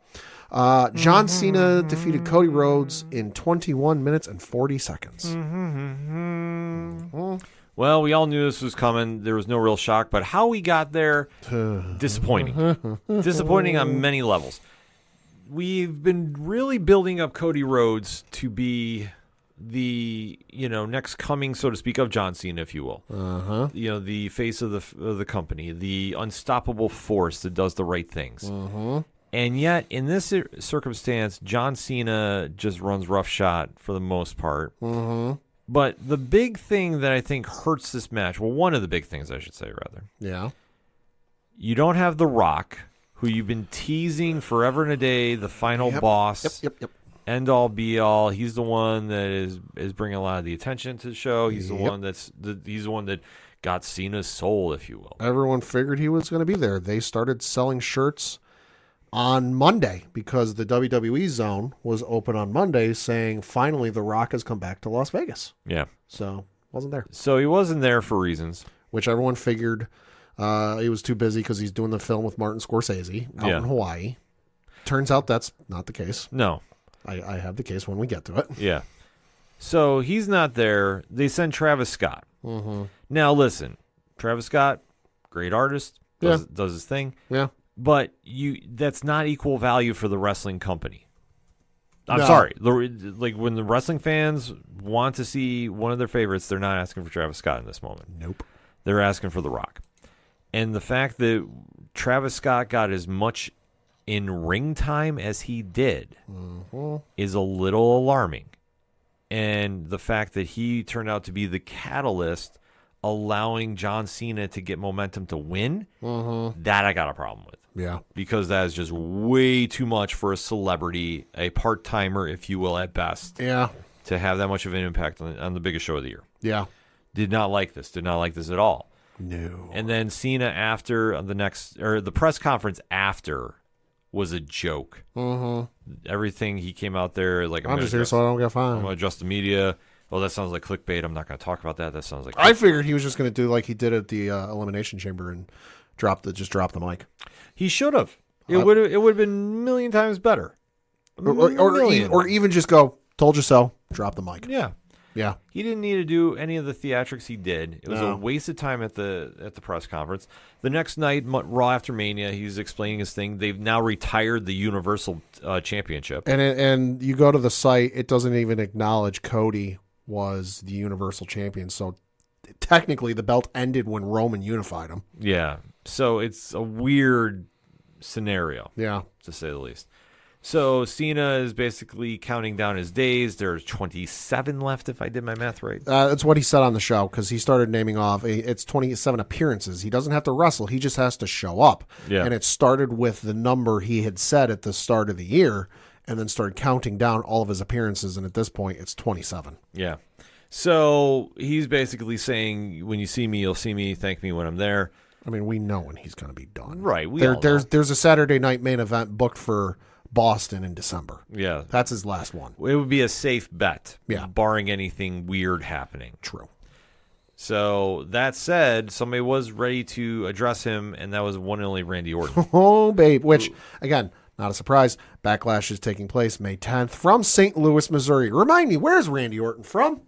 John Cena defeated Cody Rhodes in 21 minutes and 40 seconds. Well, we all knew this was coming. There was no real shock, but how we got there, disappointing. Disappointing on many levels. We've been really building up Cody Rhodes to be the next coming, so to speak, of John Cena, if you will. The face of the company, the unstoppable force that does the right things. And yet, in this circumstance, John Cena just runs roughshod for the most part. But the big thing that I think hurts this match, well, one of the big things I should say, rather. Yeah. You don't have The Rock, who you've been teasing forever and a day, the final boss. Yep. End all be all. He's the one that is bringing a lot of the attention to the show. He's the one he's the one that got Cena's soul, if you will. Everyone figured he was going to be there. They started selling shirts on Monday because the WWE zone was open on Monday, saying finally The Rock has come back to Las Vegas. Yeah. So wasn't there. So he wasn't there for reasons. Which everyone figured he was too busy because he's doing the film with Martin Scorsese out in Hawaii. Turns out that's not the case. No. I have the case when we get to it. Yeah. So he's not there. They send Travis Scott. Now listen, Travis Scott, great artist, does his thing. Yeah. But that's not equal value for the wrestling company. I'm sorry. Like when the wrestling fans want to see one of their favorites, they're not asking for Travis Scott in this moment. Nope. They're asking for The Rock. And the fact that Travis Scott got as much in ring time as he did is a little alarming. And the fact that he turned out to be the catalyst allowing John Cena to get momentum to win, that I got a problem with. Yeah. Because that is just way too much for a celebrity, a part-timer, if you will, at best. Yeah. To have that much of an impact on the biggest show of the year. Yeah. Did not like this at all. No. And then Cena after the press conference after was a joke. Everything he came out there like, I'm just here so I don't get fined. I'm going to adjust the media. Oh, that sounds like clickbait. I'm not going to talk about that. That sounds like I figured he was just going to do like he did at the Elimination Chamber and drop the mic. He should have. It would have been a million times better. Or even just go, told you so, drop the mic. Yeah. Yeah. He didn't need to do any of the theatrics he did. It was a waste of time at the press conference. The next night, Raw after Mania, he's explaining his thing. They've now retired the Universal Championship. And you go to the site, it doesn't even acknowledge Cody was the Universal Champion. So technically the belt ended when Roman unified him. Yeah. So it's a weird scenario. Yeah. To say the least. So Cena is basically counting down his days. There's 27 left, if I did my math right. That's what he said on the show, because he started naming off. It's 27 appearances. He doesn't have to wrestle. He just has to show up. Yeah. And it started with the number he had said at the start of the year, and then started counting down all of his appearances. And at this point, it's 27. Yeah. So he's basically saying, when you see me, you'll see me. Thank me when I'm there. I mean, we know when he's going to be done. Right. There's a Saturday night main event booked for Boston in December. Yeah. That's his last one. It would be a safe bet. Yeah. Barring anything weird happening. True. So that said, somebody was ready to address him, and that was one and only Randy Orton. Oh, babe. Which, again, not a surprise. Backlash is taking place May 10th from St. Louis, Missouri. Remind me, where's Randy Orton from?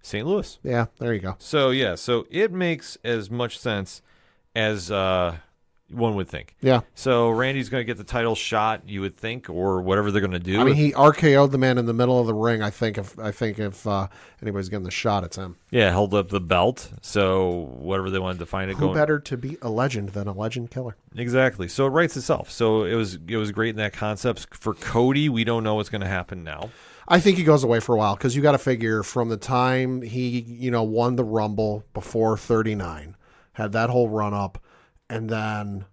St. Louis. Yeah, there you go. So, yeah. So it makes as much sense as One would think. Yeah. So Randy's going to get the title shot, you would think, or whatever they're going to do. I mean, he RKO'd the man in the middle of the ring. I think if anybody's getting the shot, it's him. Yeah, held up the belt. So whatever they wanted to find it Who going. better to be a legend than a legend killer? Exactly. So it writes itself. So it was great in that concept. For Cody, we don't know what's going to happen now. I think he goes away for a while because you got to figure from the time he won the Rumble before 39, had that whole run up, and then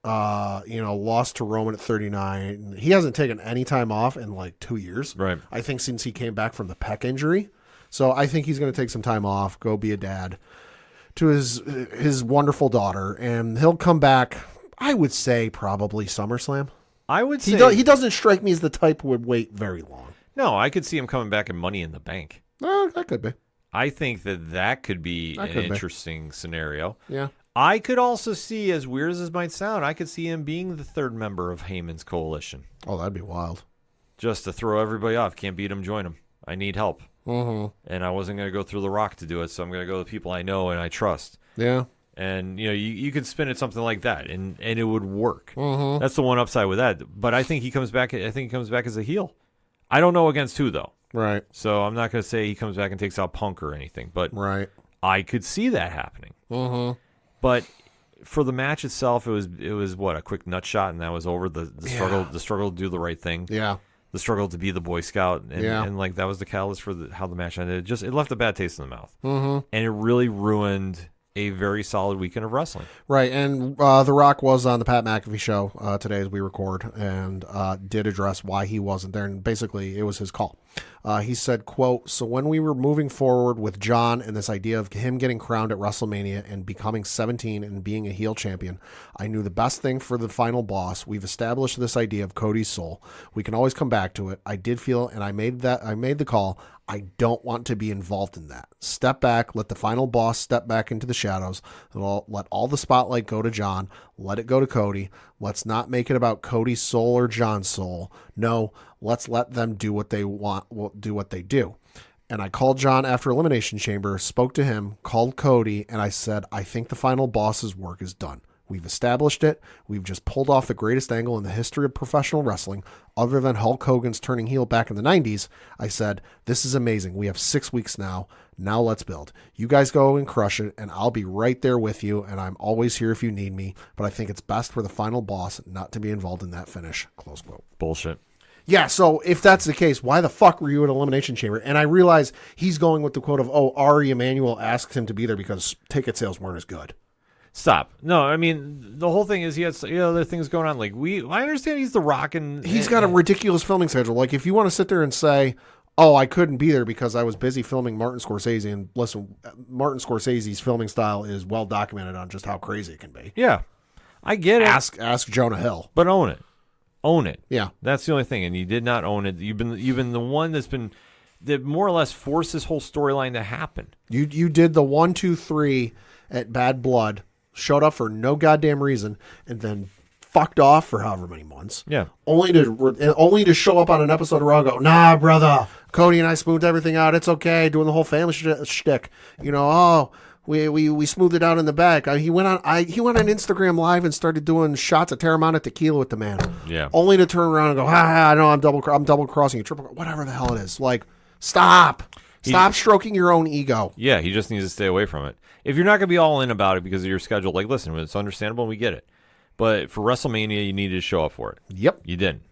lost to Roman at 39. He hasn't taken any time off in like 2 years. Right. I think since he came back from the pec injury. So I think he's going to take some time off, go be a dad to his wonderful daughter, and he'll come back, I would say, probably SummerSlam. I would say He doesn't strike me as the type who would wait very long. No, I could see him coming back in Money in the Bank. That could be. I think that could be an interesting scenario. Yeah. I could also see, as weird as this might sound, I could see him being the third member of Heyman's coalition. Oh, that'd be wild. Just to throw everybody off. Can't beat him, join him. I need help. Mm-hmm. And I wasn't going to go through The Rock to do it, so I'm going to go to people I know and I trust. Yeah. And, you could spin it something like that, and it would work. Mm-hmm. That's the one upside with that. But I think he comes back as a heel. I don't know against who, though. Right. So I'm not going to say he comes back and takes out Punk or anything. But right. I could see that happening. Mm-hmm. But for the match itself, it was what, a quick nut shot, and that was over. The struggle to do the right thing. Yeah. The struggle to be the Boy Scout, and Yeah. and like that was the catalyst for how the match ended. It left a bad taste in the mouth, Mm-hmm. and it really ruined a very solid weekend of wrestling. Right, and The Rock was on the Pat McAfee show today as we record, and did address why he wasn't there, and basically it was his call. He said, quote, "So when we were moving forward with John and this idea of him getting crowned at WrestleMania and becoming 17 and being a heel champion, I knew the best thing for the final boss. We've established this idea of Cody's soul. We can always come back to it. I did feel, and I made the call. I don't want to be involved in that. Step back, let the final boss step back into the shadows. Let all the spotlight go to John. Let it go to Cody. Let's not make it about Cody's soul or John's soul. No, let's let them do what they want, do what they do." And I called John after Elimination Chamber, spoke to him, called Cody, and I said, I think the final boss's work is done. We've established it. We've just pulled off the greatest angle in the history of professional wrestling, other than Hulk Hogan's turning heel back in the 90s. I said, this is amazing. We have 6 weeks now. Now let's build. You guys go and crush it, and I'll be right there with you, and I'm always here if you need me. But I think it's best for the final boss not to be involved in that finish. Close quote. Bullshit. Yeah, so if that's the case, why the fuck were you at Elimination Chamber? And I realize he's going with the quote of, Ari Emanuel asked him to be there because ticket sales weren't as good. Stop. No, I mean, the whole thing is he has other things going on. Like, I understand he's The Rock, and he's got a ridiculous filming schedule. Like, if you want to sit there and say, I couldn't be there because I was busy filming Martin Scorsese, and listen, Martin Scorsese's filming style is well documented on just how crazy it can be. Yeah, I get it. Ask Jonah Hill. But own it. Own it. Yeah. That's the only thing, and you did not own it. You've been the one that more or less forced this whole storyline to happen. You did the 1, 2, 3 at Bad Blood, showed up for no goddamn reason, and then fucked off for however many months. Yeah. Only to show up on an episode of Raw and go, nah, brother, Cody and I smoothed everything out. It's okay. Doing the whole family shtick. We smoothed it out in the back. He went on Instagram Live and started doing shots of Terramana tequila with the man. Yeah. Only to turn around and go, I know I'm double crossing you, whatever the hell it is. Like, stop stroking your own ego. Yeah, he just needs to stay away from it. If you're not going to be all in about it because of your schedule, like, listen, it's understandable and we get it. But for WrestleMania, you needed to show up for it. Yep. You didn't.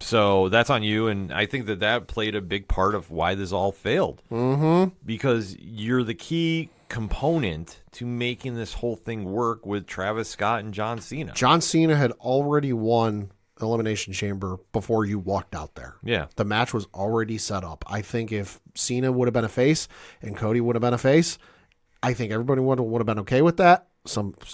So that's on you, and I think that played a big part of why this all failed. Mm-hmm. Because you're the key component to making this whole thing work with Travis Scott and John Cena. John Cena had already won Elimination Chamber before you walked out there. Yeah. The match was already set up. I think if Cena would have been a face and Cody would have been a face, I think everybody would have been okay with that.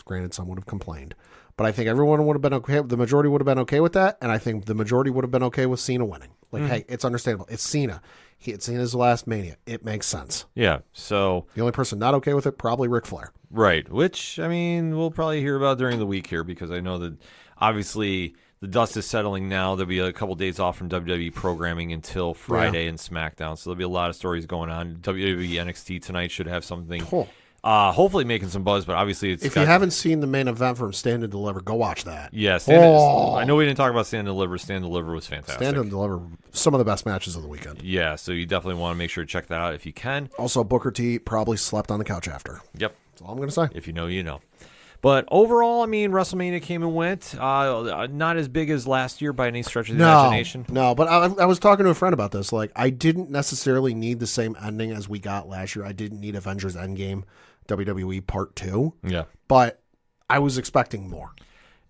Granted, some would have complained. But I think everyone would have been okay. The majority would have been okay with that. And I think the majority would have been okay with Cena winning. Like, hey, it's understandable. It's Cena. It's Cena's last Mania. It makes sense. Yeah. So the only person not okay with it, probably Ric Flair. Right. Which, I mean, we'll probably hear about during the week here because I know that obviously the dust is settling now. There'll be a couple days off from WWE programming until Friday and SmackDown. So there'll be a lot of stories going on. WWE NXT tonight should have something. Cool. Hopefully making some buzz, but obviously If you haven't seen the main event from Stand and Deliver, go watch that. Yeah, I know we didn't talk about Stand and Deliver. Stand and Deliver was fantastic. Stand and Deliver, some of the best matches of the weekend. Yeah, so you definitely want to make sure to check that out if you can. Also, Booker T probably slept on the couch after. Yep. That's all I'm going to say. If you know, you know. But overall, I mean, WrestleMania came and went. Not as big as last year by any stretch of the imagination. No, but I was talking to a friend about this. Like, I didn't necessarily need the same ending as we got last year. I didn't need Avengers Endgame, WWE Part 2. Yeah. But I was expecting more.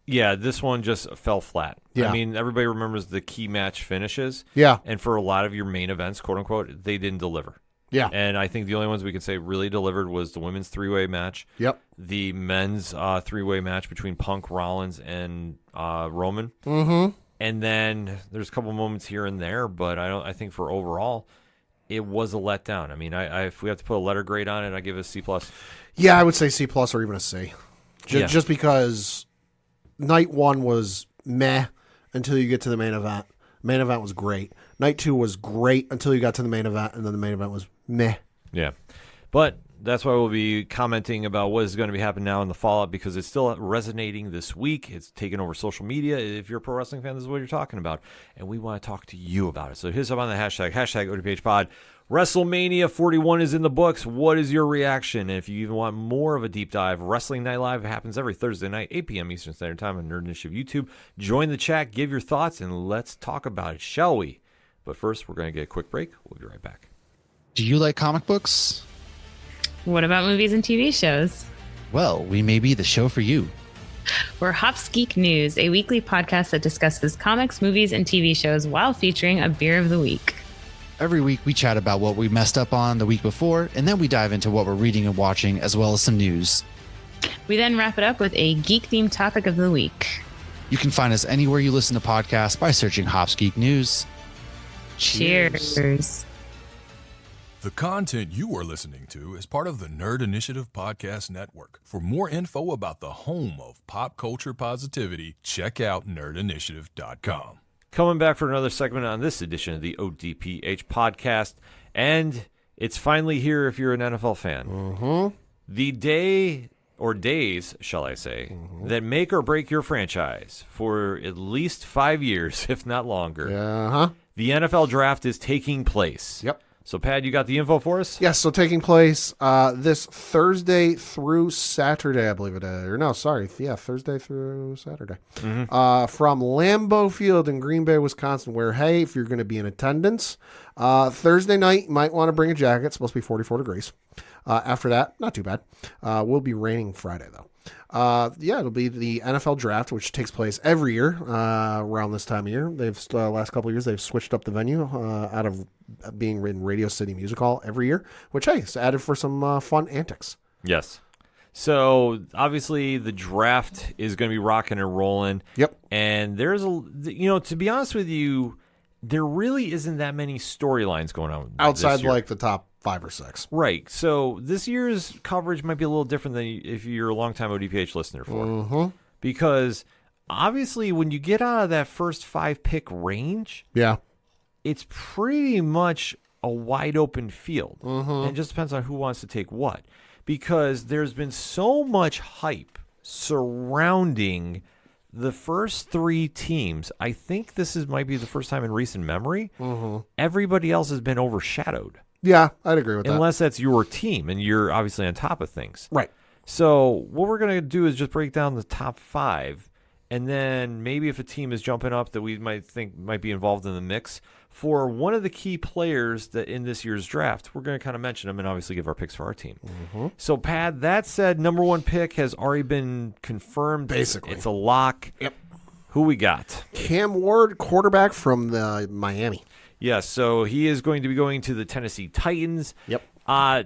Yeah, this one just fell flat. Yeah. I mean, everybody remembers the key match finishes. Yeah. And for a lot of your main events, quote unquote, they didn't deliver. Yeah. And I think the only ones we could say really delivered was the women's three-way match. Yep. The men's three-way match between Punk, Rollins, and Roman. Mm-hmm. And then there's a couple moments here and there, but I think for overall, it was a letdown. I mean, if we have to put a letter grade on it, I give it a C+. Yeah, I would say C+ or even a C. Yeah. Just because night one was meh until you get to the main event. Main event was great. Night 2 was great until you got to the main event, and then the main event was meh. Yeah. But that's why we'll be commenting about what is going to be happening now in the fallout, because it's still resonating this week. It's taken over social media. If you're a pro wrestling fan, this is what you're talking about. And we want to talk to you about it. So hit us up on the hashtag ODPHpod. WrestleMania 41 is in the books. What is your reaction? And if you even want more of a deep dive, Wrestling Night Live happens every Thursday night, 8 p.m. Eastern Standard Time on Nerd Initiative YouTube. Join the chat, give your thoughts, and let's talk about it, shall we? But first, we're going to get a quick break. We'll be right back. Do you like comic books? What about movies and TV shows? Well, we may be the show for you. We're Hops Geek News, a weekly podcast that discusses comics, movies, and TV shows while featuring a beer of the week. Every week, we chat about what we messed up on the week before, and then we dive into what we're reading and watching, as well as some news. We then wrap it up with a geek-themed topic of the week. You can find us anywhere you listen to podcasts by searching Hops Geek News. Cheers. The content you are listening to is part of the Nerd Initiative Podcast Network. For more info about the home of pop culture positivity, check out nerdinitiative.com. Coming back for another segment on this edition of the ODPH podcast, and it's finally here if you're an NFL fan. Mm-hmm. The day, or days, shall I say, that make or break your franchise for at least 5 years, if not longer. Uh-huh. The NFL draft is taking place. Yep. So, Pat, you got the info for us? Yes, so taking place this Thursday through Saturday, I believe it is. Or no, sorry. Yeah, Thursday through Saturday. From Lambeau Field in Green Bay, Wisconsin, where, hey, if you're going to be in attendance, Thursday night, you might want to bring a jacket. It's supposed to be 44 degrees. After that, not too bad. Will be raining Friday, though. It'll be the NFL draft, which takes place every year around this time of year. They've last couple of years they've switched up the venue out of being in Radio City Music Hall every year, which hey, it's added for some fun antics. Yes. So obviously the draft is going to be rocking and rolling. Yep. And there's to be honest with you, there really isn't that many storylines going on Outside this year. like the top 5 or 6. Right. So this year's coverage might be a little different than if you're a longtime ODPH listener for. Because obviously when you get out of that first 5 pick range, Yeah. it's pretty much a wide open field. And it just depends on who wants to take what. Because there's been so much hype surrounding the first 3 teams. I think this might be the first time in recent memory. Everybody else has been overshadowed. Yeah, I'd agree with that. Unless that's your team and you're obviously on top of things. Right. So what we're going to do is just break down the top 5. And then maybe if a team is jumping up that we might think might be involved in the mix for one of the key players that in this year's draft, we're going to kind of mention them and obviously give our picks for our team. So, Pat, that said, number 1 pick has already been confirmed. Basically. It's a lock. Yep. Who we got? Cam Ward, quarterback from the Miami. Yes, so he is going to be going to the Tennessee Titans. Yep.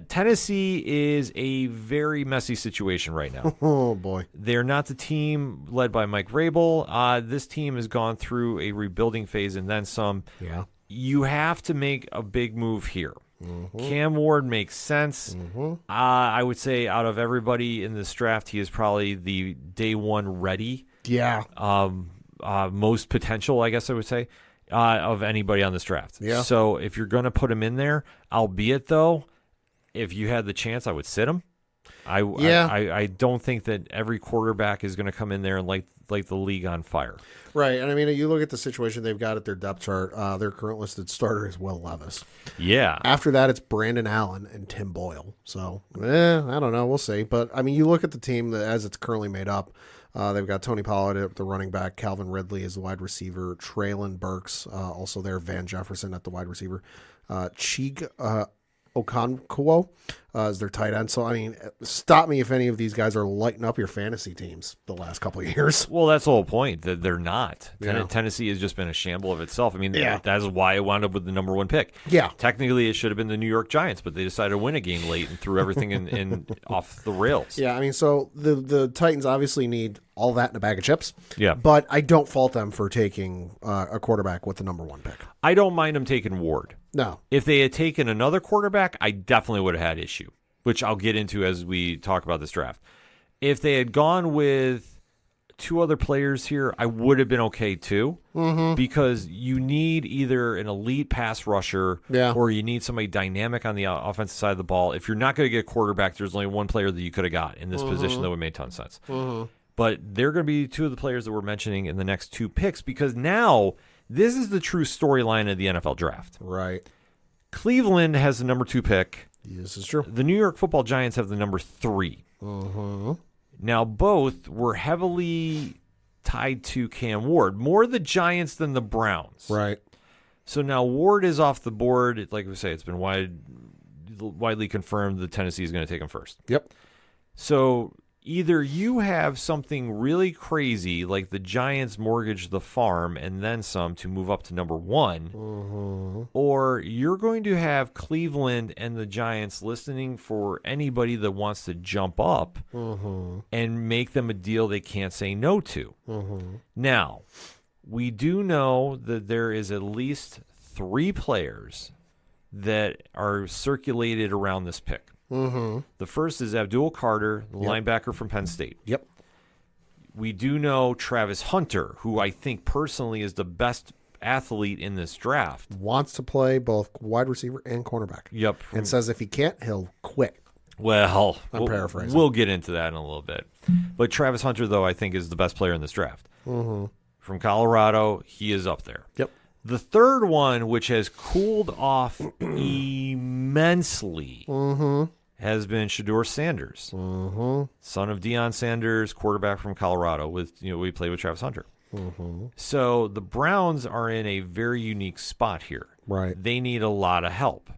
Tennessee is a very messy situation right now. Oh, boy. They're not the team led by Mike Vrabel. This team has gone through a rebuilding phase and then some. Yeah. You have to make a big move here. Cam Ward makes sense. I would say out of everybody in this draft, he is probably the day one ready. Yeah. Most potential, I guess I would say, of anybody on this draft. Yeah. So if you're going to put him in there, albeit though, if you had the chance, I would sit him. I don't think that every quarterback is going to come in there and light the league on fire. Right. And I mean, you look at the situation they've got at their depth chart. Their current listed starter is Will Levis. Yeah. After that, it's Brandon Allen and Tim Boyle. So, I don't know. We'll see. But, I mean, you look at the team as it's currently made up. They've got Tony Pollard at the running back, Calvin Ridley as the wide receiver, Traylon Burks also there, Van Jefferson at the wide receiver, Chig Okonkwo is their tight end. So, I mean, stop me if any of these guys are lighting up your fantasy teams the last couple of years. Well, that's the whole point, that they're not. Yeah. Tennessee has just been a shamble of itself. I mean, Yeah. that's why it wound up with the number 1 pick. Yeah. Technically, it should have been the New York Giants, but they decided to win a game late and threw everything in off the rails. Yeah, I mean, so the Titans obviously need all that in a bag of chips. Yeah. But I don't fault them for taking a quarterback with the number 1 pick. I don't mind them taking Ward. No. If they had taken another quarterback, I definitely would have had issue, which I'll get into as we talk about this draft. If they had gone with 2 other players here, I would have been okay too, because you need either an elite pass rusher or you need somebody dynamic on the offensive side of the ball. If you're not going to get a quarterback, there's only one player that you could have got in this position that would make a ton of sense. But they're going to be 2 of the players that we're mentioning in the next 2 picks, because now this is the true storyline of the NFL draft. Right. Cleveland has the number 2 pick. This is true. The New York Football Giants have the number 3. Now, both were heavily tied to Cam Ward, more the Giants than the Browns. Right. So now Ward is off the board. Like we say, it's been widely confirmed that Tennessee is going to take him first. Yep. So either you have something really crazy, like the Giants mortgage the farm and then some to move up to number 1, or you're going to have Cleveland and the Giants listening for anybody that wants to jump up and make them a deal they can't say no to. Now, we do know that there is at least 3 players that are circulated around this pick. The first is Abdul Carter, the linebacker from Penn State. Yep. We do know Travis Hunter, who I think personally is the best athlete in this draft. Wants to play both wide receiver and cornerback. Yep. And says if he can't, he'll quit. Well, I'm paraphrasing. We'll get into that in a little bit. But Travis Hunter, though, I think is the best player in this draft. From Colorado, he is up there. Yep. The third one, which has cooled off immensely, has been Shedeur Sanders, son of Deion Sanders, quarterback from Colorado. We played with Travis Hunter. So the Browns are in a very unique spot here. Right. They need a lot of help.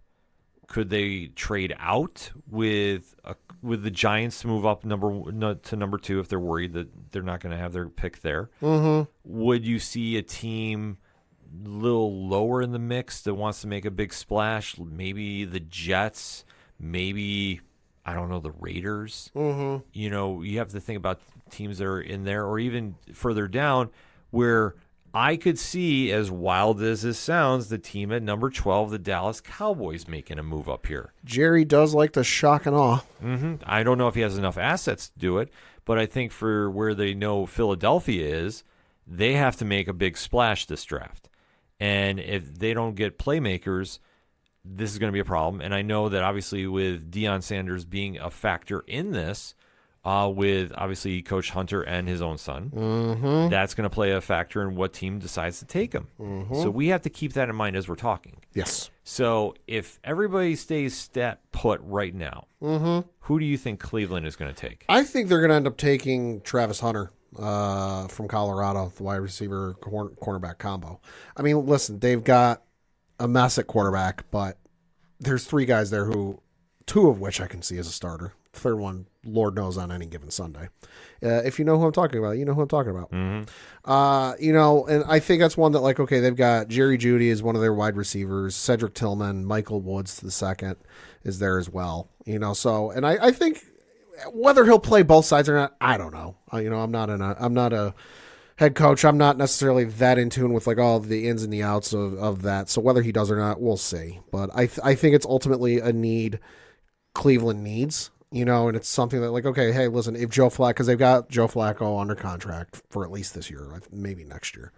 Could they trade out with the Giants to move up to number 2 if they're worried that they're not going to have their pick there? Would you see a team a little lower in the mix that wants to make a big splash? Maybe the Jets, maybe, I don't know, the Raiders. You have to think about teams that are in there, or even further down, where I could see, as wild as this sounds, the team at number 12, the Dallas Cowboys, making a move up here. Jerry does like to shock and awe. I don't know if he has enough assets to do it, but I think for where they know Philadelphia is, they have to make a big splash this draft. And if they don't get playmakers, this is going to be a problem. And I know that obviously with Deion Sanders being a factor in this, with obviously Coach Hunter and his own son, that's going to play a factor in what team decides to take him. So we have to keep that in mind as we're talking. Yes. So if everybody stays stat put right now, who do you think Cleveland is going to take? I think they're going to end up taking Travis Hunter from Colorado, the wide receiver cornerback combo. I mean, listen, they've got a mess at quarterback, but there's 3 guys there who, 2 of which I can see as a starter. The third one, Lord knows, on any given Sunday. If you know who I'm talking about, you know who I'm talking about. And I think that's one that, like, okay, they've got Jerry Jeudy as one of their wide receivers, Cedric Tillman, Michael Woods the second is there as well. So, and I think whether he'll play both sides or not, I don't know. I'm not a head coach. I'm not necessarily that in tune with like all the ins and the outs of that. So whether he does or not, we'll see. But I think it's ultimately a need Cleveland needs, and it's something that, like, okay, hey, listen, if Joe Flacco, because they've got Joe Flacco under contract for at least this year, maybe next year,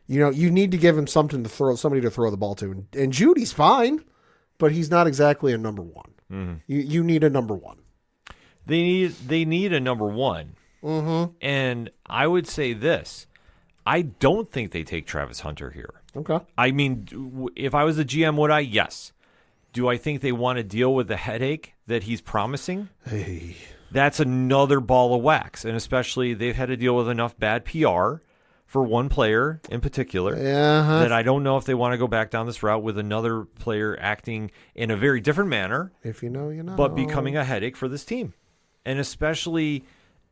you need to give him somebody to throw the ball to. And Judy's fine, but he's not exactly a number 1. You need a number 1. They need a number one. Mm-hmm. And I would say this. I don't think they take Travis Hunter here. Okay. I mean, if I was the GM, would I? Yes. Do I think they want to deal with the headache that he's promising? Hey. That's another ball of wax. And especially they've had to deal with enough bad PR for one player in particular that I don't know if they want to go back down this route with another player acting in a very different manner. If you know, you know. But becoming a headache for this team. And especially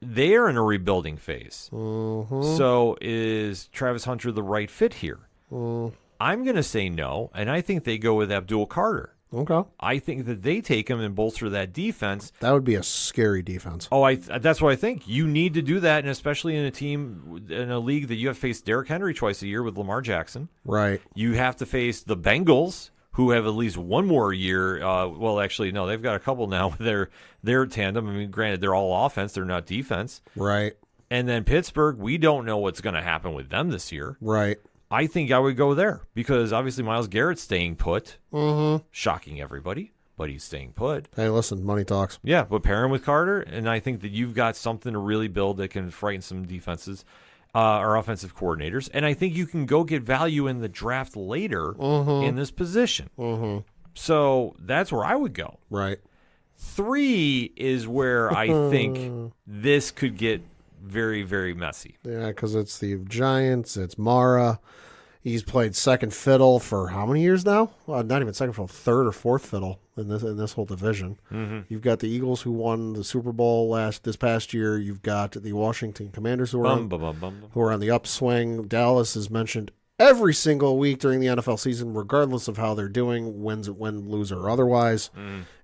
they're in a rebuilding phase. Mm-hmm. So is Travis Hunter the right fit here? I'm going to say no, and I think they go with Abdul Carter. Okay. I think that they take him and bolster that defense. That would be a scary defense. Oh, that's what I think. You need to do that, and especially in a team, in a league that you have faced Derrick Henry twice a year with Lamar Jackson. Right. You have to face the Bengals, who have at least one more year. Well, actually, no, they've got a couple now with their tandem. I mean, granted, they're all offense. They're not defense. Right. And then Pittsburgh, we don't know what's going to happen with them this year. Right. I think I would go there because obviously Myles Garrett's staying put. Mm-hmm. Shocking everybody, but he's staying put. Hey, listen, money talks. Yeah, but pair him with Carter, and I think that you've got something to really build that can frighten some defenses or offensive coordinators. And I think you can go get value in the draft later in this position. Mm-hmm. So that's where I would go. Right. 3 is where I think this could get very, very messy. Yeah, because it's the Giants, it's Mara. He's played second fiddle for how many years now? Well, not even second fiddle, third or fourth fiddle in this whole division. Mm-hmm. You've got the Eagles who won the Super Bowl this past year. You've got the Washington Commanders who are on the upswing. Dallas is mentioned every single week during the NFL season, regardless of how they're doing, win, lose, or otherwise.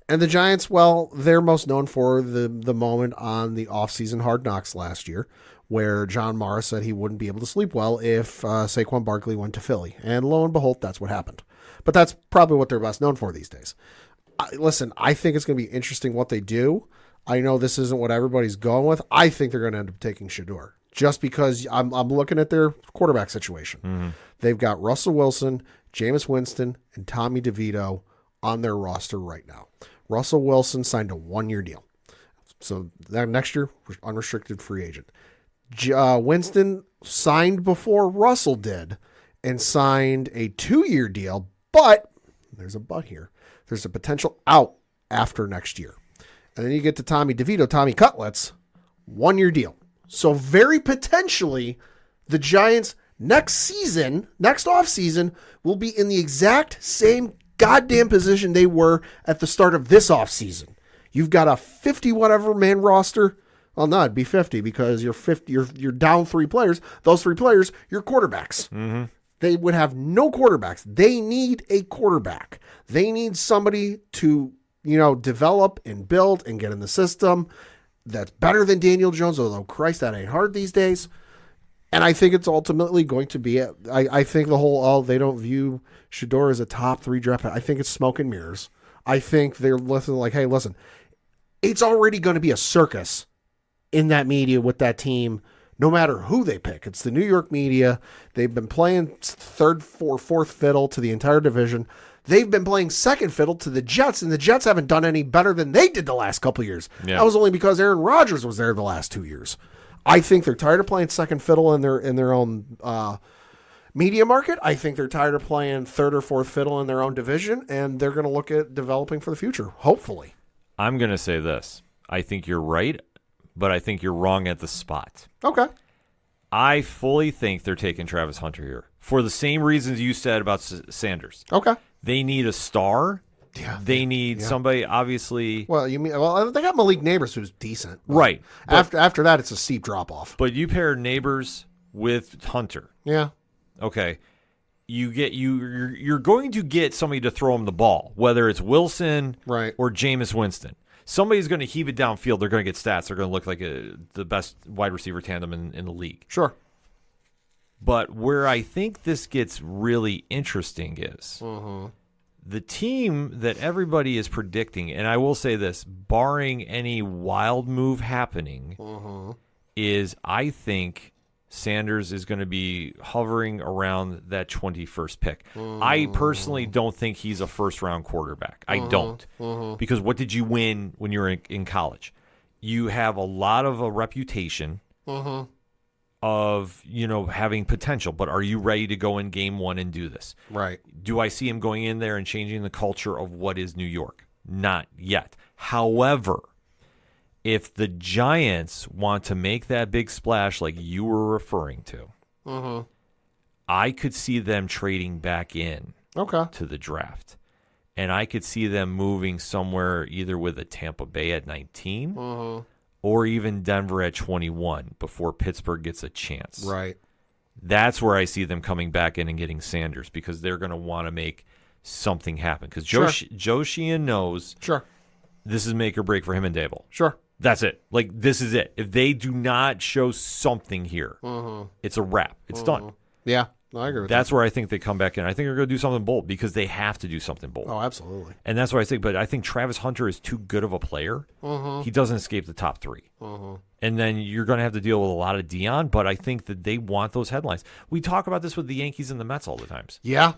And the Giants, well, they're most known for the moment on the offseason Hard Knocks last year, where John Mara said he wouldn't be able to sleep well if Saquon Barkley went to Philly. And lo and behold, that's what happened. But that's probably what they're best known for these days. Listen, I think it's going to be interesting what they do. I know this isn't what everybody's going with. I think they're going to end up taking Shedeur, just because I'm looking at their quarterback situation. Mm-hmm. They've got Russell Wilson, Jameis Winston, and Tommy DeVito on their roster right now. Russell Wilson signed a 1-year deal. So that next year, unrestricted free agent. Winston signed before Russell did and signed a 2-year deal, but there's a but here. There's a potential out after next year. And then you get to Tommy DeVito, Tommy Cutlets, 1-year deal. So very potentially the Giants next offseason will be in the exact same goddamn position they were at the start of this offseason. You've got a 50 whatever man roster. Well, no, it'd be 50 because you're down 3 players. Those 3 players, you're quarterbacks. Mm-hmm. They would have no quarterbacks. They need a quarterback. They need somebody to, develop and build and get in the system that's better than Daniel Jones, although Christ, that ain't hard these days. And I think it's ultimately going to be, I think the whole, they don't view Shedeur as a top 3 draft pick. I think it's smoke and mirrors. I think they're listening like, hey, listen, it's already going to be a circus in that media with that team, no matter who they pick. It's the New York media. They've been playing third, fourth fiddle to the entire division. They've been playing second fiddle to the Jets, and the Jets haven't done any better than they did the last couple of years. Yeah. That was only because Aaron Rodgers was there the last 2 years. I think they're tired of playing second fiddle in their own media market. I think they're tired of playing third or fourth fiddle in their own division, and they're going to look at developing for the future, hopefully. I'm going to say this. I think you're right, but I think you're wrong at the spot. Okay. I fully think they're taking Travis Hunter here for the same reasons you said about Sanders. Okay. They need a star. Yeah. They need somebody, obviously. Well, they got Malik Neighbors, who's decent. Right. After that, it's a steep drop-off. But you pair Neighbors with Hunter. Yeah. Okay. You're going to get somebody to throw him the ball, whether it's Wilson or Jameis Winston. Somebody's going to heave it downfield. They're going to get stats. They're going to look like the best wide receiver tandem in the league. Sure. But where I think this gets really interesting is the team that everybody is predicting, and I will say this, barring any wild move happening, is I think Sanders is going to be hovering around that 21st pick. I personally don't think he's a first-round quarterback. I don't. Because what did you win when you were in college? you have a lot of a reputation of, having potential, but are you ready to go in game one and do this? Right. Do I see him going in there and changing the culture of what is New York? Not yet. However, if the Giants want to make that big splash like you were referring to, I could see them trading back in to the draft. And I could see them moving somewhere either with a Tampa Bay at 19 or even Denver at 21 before Pittsburgh gets a chance. Right. That's where I see them coming back in and getting Sanders because they're going to want to make something happen. Because Joe Sheehan knows this is make or break for him and Dable. Sure. That's it. Like, this is it. If they do not show something here, it's a wrap. It's done. Yeah. I agree with That's where I think they come back in. I think they're going to do something bold because they have to do something bold. Oh, absolutely. And that's what I think. But I think Travis Hunter is too good of a player. He doesn't escape the top three. And then you're going to have to deal with a lot of Dion, but I think that they want those headlines. We talk about this with the Yankees and the Mets all the times. Yeah.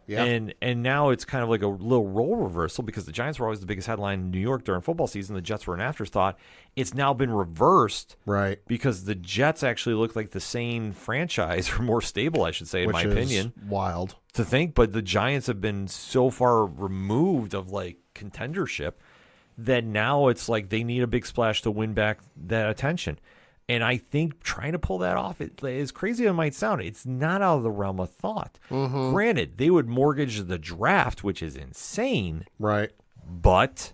And now it's kind of like a little role reversal because the Giants were always the biggest headline in New York during football season. The Jets were an afterthought. It's now been reversed, right? Because the Jets actually look like the same franchise, or more stable, I should say, in my opinion. Wild to think, but the Giants have been so far removed of like contendership that now it's like they need a big splash to win back that attention. And I think trying to pull that off, as crazy as it might sound, it's not out of the realm of thought. Granted, they would mortgage the draft, which is insane. Right. But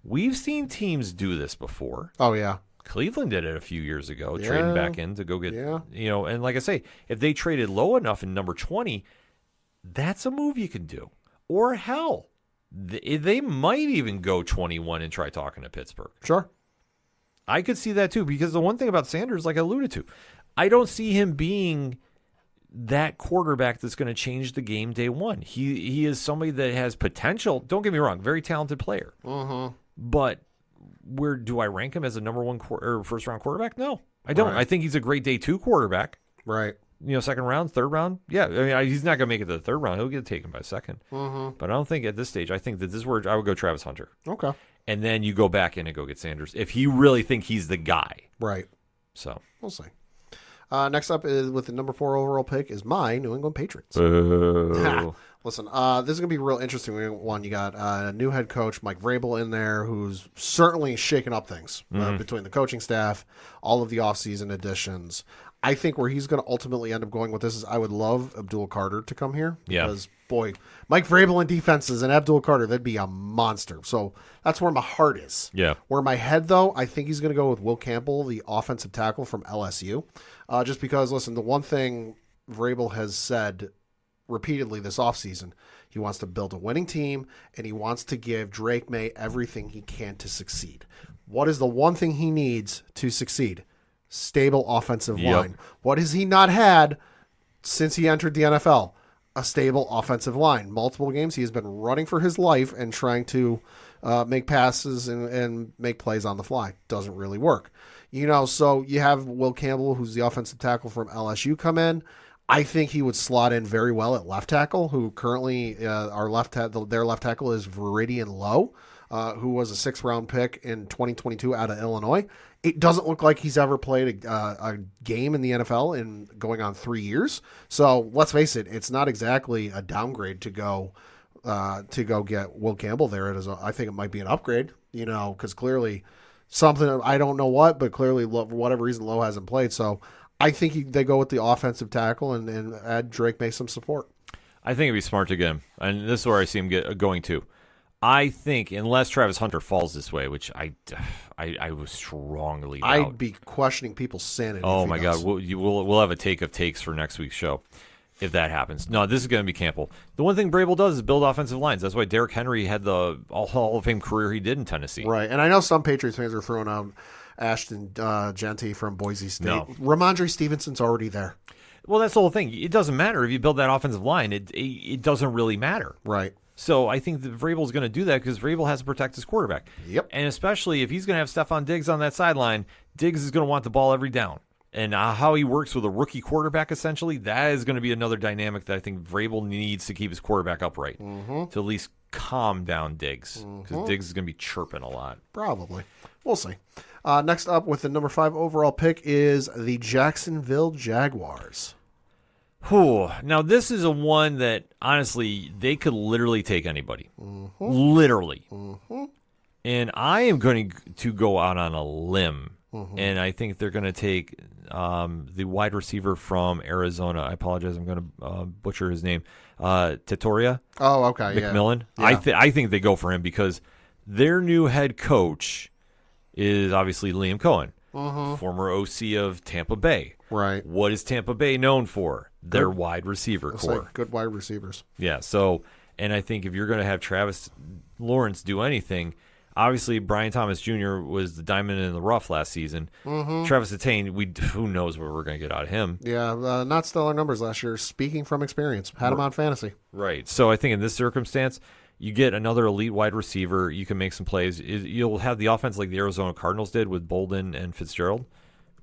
we've seen teams do this before. Oh, yeah. Cleveland did it a few years ago, trading back in to go get, and like I say, if they traded low enough in number 20, that's a move you can do. Or hell, they might even go 21 and try talking to Pittsburgh. Sure. I could see that too, because the one thing about Sanders, like I alluded to, I don't see him being that quarterback that's going to change the game day one. He is somebody that has potential. Don't get me wrong, very talented player. But where do I rank him as a number one or first round quarterback? No, I don't. Right. I think he's a great day two quarterback. Right. Second round, third round. Yeah, I mean, he's not going to make it to the third round. He'll get taken by second. But I don't think at this stage, I think that this is where I would go Travis Hunter. Okay. And then you go back in and go get Sanders if you really think he's the guy. Right. So we'll see. Next up is with the number 4 overall pick is my New England Patriots. Listen, this is going to be a real interesting one. You got a new head coach, Mike Vrabel, in there, who's certainly shaking up things between the coaching staff, all of the offseason additions. I think where he's going to ultimately end up going with this is I would love Abdul Carter to come here. Because, boy, Mike Vrabel in defenses and Abdul Carter, that'd be a monster. So that's where my heart is. Yeah. Where my head, though, I think he's going to go with Will Campbell, the offensive tackle from LSU. Just because, listen, the one thing Vrabel has said repeatedly this offseason, he wants to build a winning team, and he wants to give Drake May everything he can to succeed. What is the one thing he needs to succeed? Stable offensive line. What has he not had since he entered the NFL? A stable offensive line. Multiple games he has been running for his life and trying to make passes and make plays on the fly. Doesn't really work. So you have Will Campbell, who's the offensive tackle from LSU, come in. I think he would slot in very well at left tackle, who currently their left tackle is Viridian Lowe, who was a 6th round pick in 2022 out of Illinois. It doesn't look like he's ever played a game in the NFL in going on 3 years. So let's face it, it's not exactly a downgrade to go get Will Campbell there. I think it might be an upgrade, because clearly something, I don't know what, but clearly for whatever reason Lowe hasn't played. So I think they go with the offensive tackle and add Drake May some support. I think it'd be smart to get him, and this is where I see him going to. I think unless Travis Hunter falls this way, which I was strongly doubt. I'd be questioning people's sanity. Oh my God, we'll have a take of takes for next week's show if that happens. No, this is going to be Campbell. The one thing Vrabel does is build offensive lines. That's why Derrick Henry had the Hall of Fame career he did in Tennessee. Right, and I know some Patriots fans are throwing out Ashton Genty from Boise State. No. Ramondre Stevenson's already there. Well, that's the whole thing. It doesn't matter if you build that offensive line. It doesn't really matter. Right. So I think that Vrabel's going to do that because Vrabel has to protect his quarterback. Yep. And especially if he's going to have Stephon Diggs on that sideline, Diggs is going to want the ball every down. And how he works with a rookie quarterback, essentially, that is going to be another dynamic that I think Vrabel needs to keep his quarterback upright to at least calm down Diggs because Diggs is going to be chirping a lot. Probably. We'll see. Next up with the number 5 overall pick is the Jacksonville Jaguars. Whew. Now, this is a one that, honestly, they could literally take anybody. Mm-hmm. Literally. Mm-hmm. And I am going to go out on a limb, Mm-hmm. and I think they're going to take the wide receiver from Arizona. I apologize. I'm going to butcher his name. Tatoria Oh, okay. McMillan. Yeah. I think they go for him because their new head coach is obviously Liam Cohen, former OC of Tampa Bay. Right. What is Tampa Bay known for? Their wide receiver It's core. like good wide receivers. Yeah. So, and I think if you're going to have Travis Lawrence do anything, obviously Brian Thomas Jr. was the diamond in the rough last season. Travis Etienne, who knows what we're going to get out of him. Yeah, not stellar numbers last year. Speaking from experience, had him on fantasy. Right. So I think in this circumstance, you get another elite wide receiver. You can make some plays. You'll have the offense like the Arizona Cardinals did with Bolden and Fitzgerald.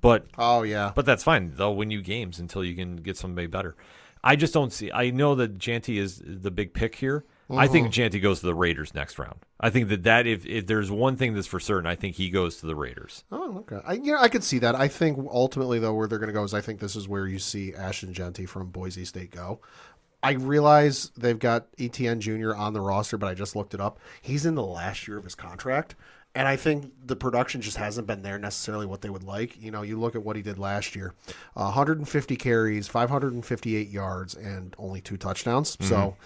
But that's fine. They'll win you games until you can get somebody better. I just don't see. I know that Janty is the big pick here. I think Janty goes to the Raiders next round. I think that if there's one thing that's for certain, I think he goes to the Raiders. Oh, okay. I could see that. I think ultimately, though, where they're going to go is I think this is where you see Ashton Genty from Boise State go. I realize they've got ETN Jr. on the roster, but I just looked it up. He's in the last year of his contract. And I think the production just hasn't been there necessarily what they would like. You know, you look at what he did last year, 150 carries, 558 yards, and only 2 touchdowns. So,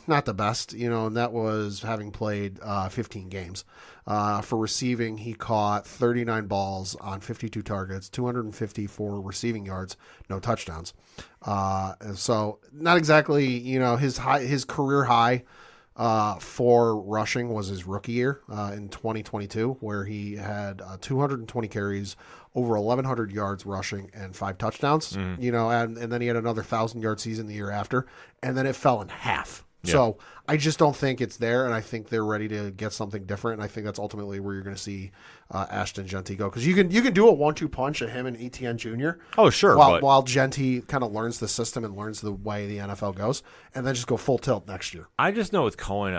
not the best, you know, and that was having played 15 games. For receiving, he caught 39 balls on 52 targets, 254 receiving yards, no touchdowns. So not exactly, you know, his career high for rushing was his rookie year in 2022, where he had 220 carries, over 1,100 yards rushing, and 5 touchdowns. You know, and then he had another 1,000-yard season the year after, and then it fell in half. Yeah. So I just don't think it's there, and I think they're ready to get something different. And I think that's ultimately where you're going to see Ashton Genty go, because you can do a 1-2 punch at him and ETN Jr. Oh, sure. While Genty kind of learns the system and learns the way the NFL goes, and then just go full tilt next year. I just know with Cohen,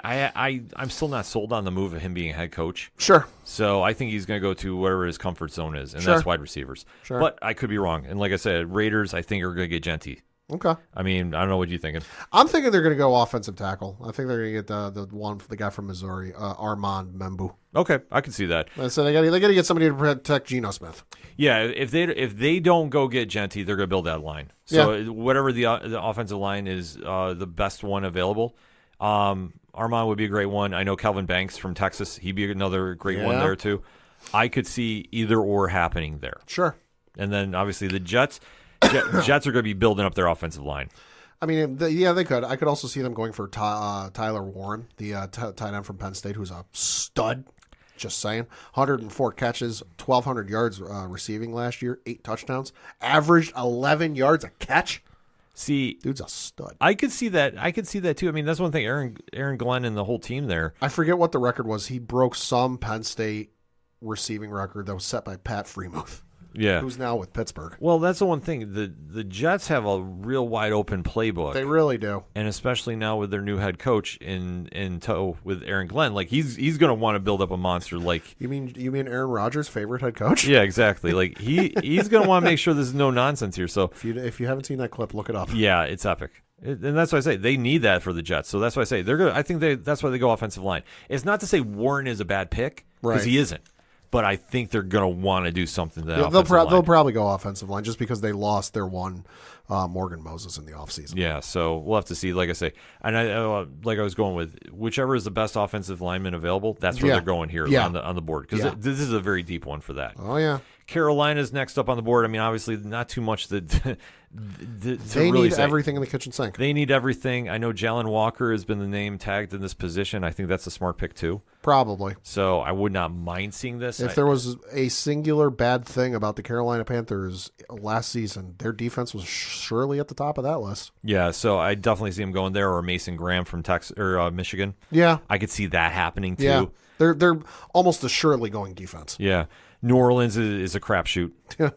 I'm still not sold on the move of him being a head coach. Sure. So I think he's going to go to whatever his comfort zone is, and Sure. that's wide receivers. Sure. But I could be wrong. And like I said, Raiders, I think are going to get Genty. Okay. I mean, I don't know what you're thinking. I'm thinking they're going to go offensive tackle. I think they're going to get the guy from Missouri, Armand Membu. Okay, I can see that. So they got to get somebody to protect Geno Smith. Yeah, if they don't go get Genty, they're going to build that line. So whatever the offensive line is the best one available. Armand would be a great one. I know Calvin Banks from Texas. He'd be another great one there too. I could see either or happening there. Sure. And then obviously the Jets are going to be building up their offensive line. I mean, they could. I could also see them going for Tyler Warren, the tight end from Penn State, who's a stud. Just saying. 104 catches, 1,200 yards receiving last year, 8 touchdowns, averaged 11 yards a catch. See, Dude's a stud. I could see that. I could see that too. I mean, that's one thing. Aaron Glenn and the whole team there. I forget what the record was. He broke some Penn State receiving record that was set by Pat Fremuth. Yeah. Who's now with Pittsburgh. Well, that's the one thing. The Jets have a real wide open playbook. They really do. And especially now with their new head coach in tow with Aaron Glenn, like he's going to want to build up a monster. Like You mean Aaron Rodgers' favorite head coach? yeah, exactly. Like he's going to want to make sure there's no nonsense here. So If you haven't seen that clip, look it up. yeah, it's epic. And that's why I say they need that for the Jets. So that's why I say they're going. I think that's why they go offensive line. It's not to say Warren is a bad pick because Right. he isn't. But I think they're going to want to do something to that They'll offensive line. probably go offensive line just because they lost their one Morgan Moses in the offseason. Yeah, so we'll have to see. Like I say, and I was going with whichever is the best offensive lineman available. That's where they're going here on the board because this is a very deep one for that. Oh yeah, Carolina's next up on the board. I mean, obviously, not too much to they really need say. everything in the kitchen sink. They need everything. I know Jalen Walker has been the name tagged in this position. I think that's a smart pick too. Probably. So I would not mind seeing this. If there was a singular bad thing about the Carolina Panthers last season, their defense was surely at the top of that list. Yeah, so I definitely see him going there, or Mason Graham from Texas or Michigan. Yeah, I could see that happening too. yeah. They're almost assuredly going defense. Yeah. New Orleans is a crapshoot.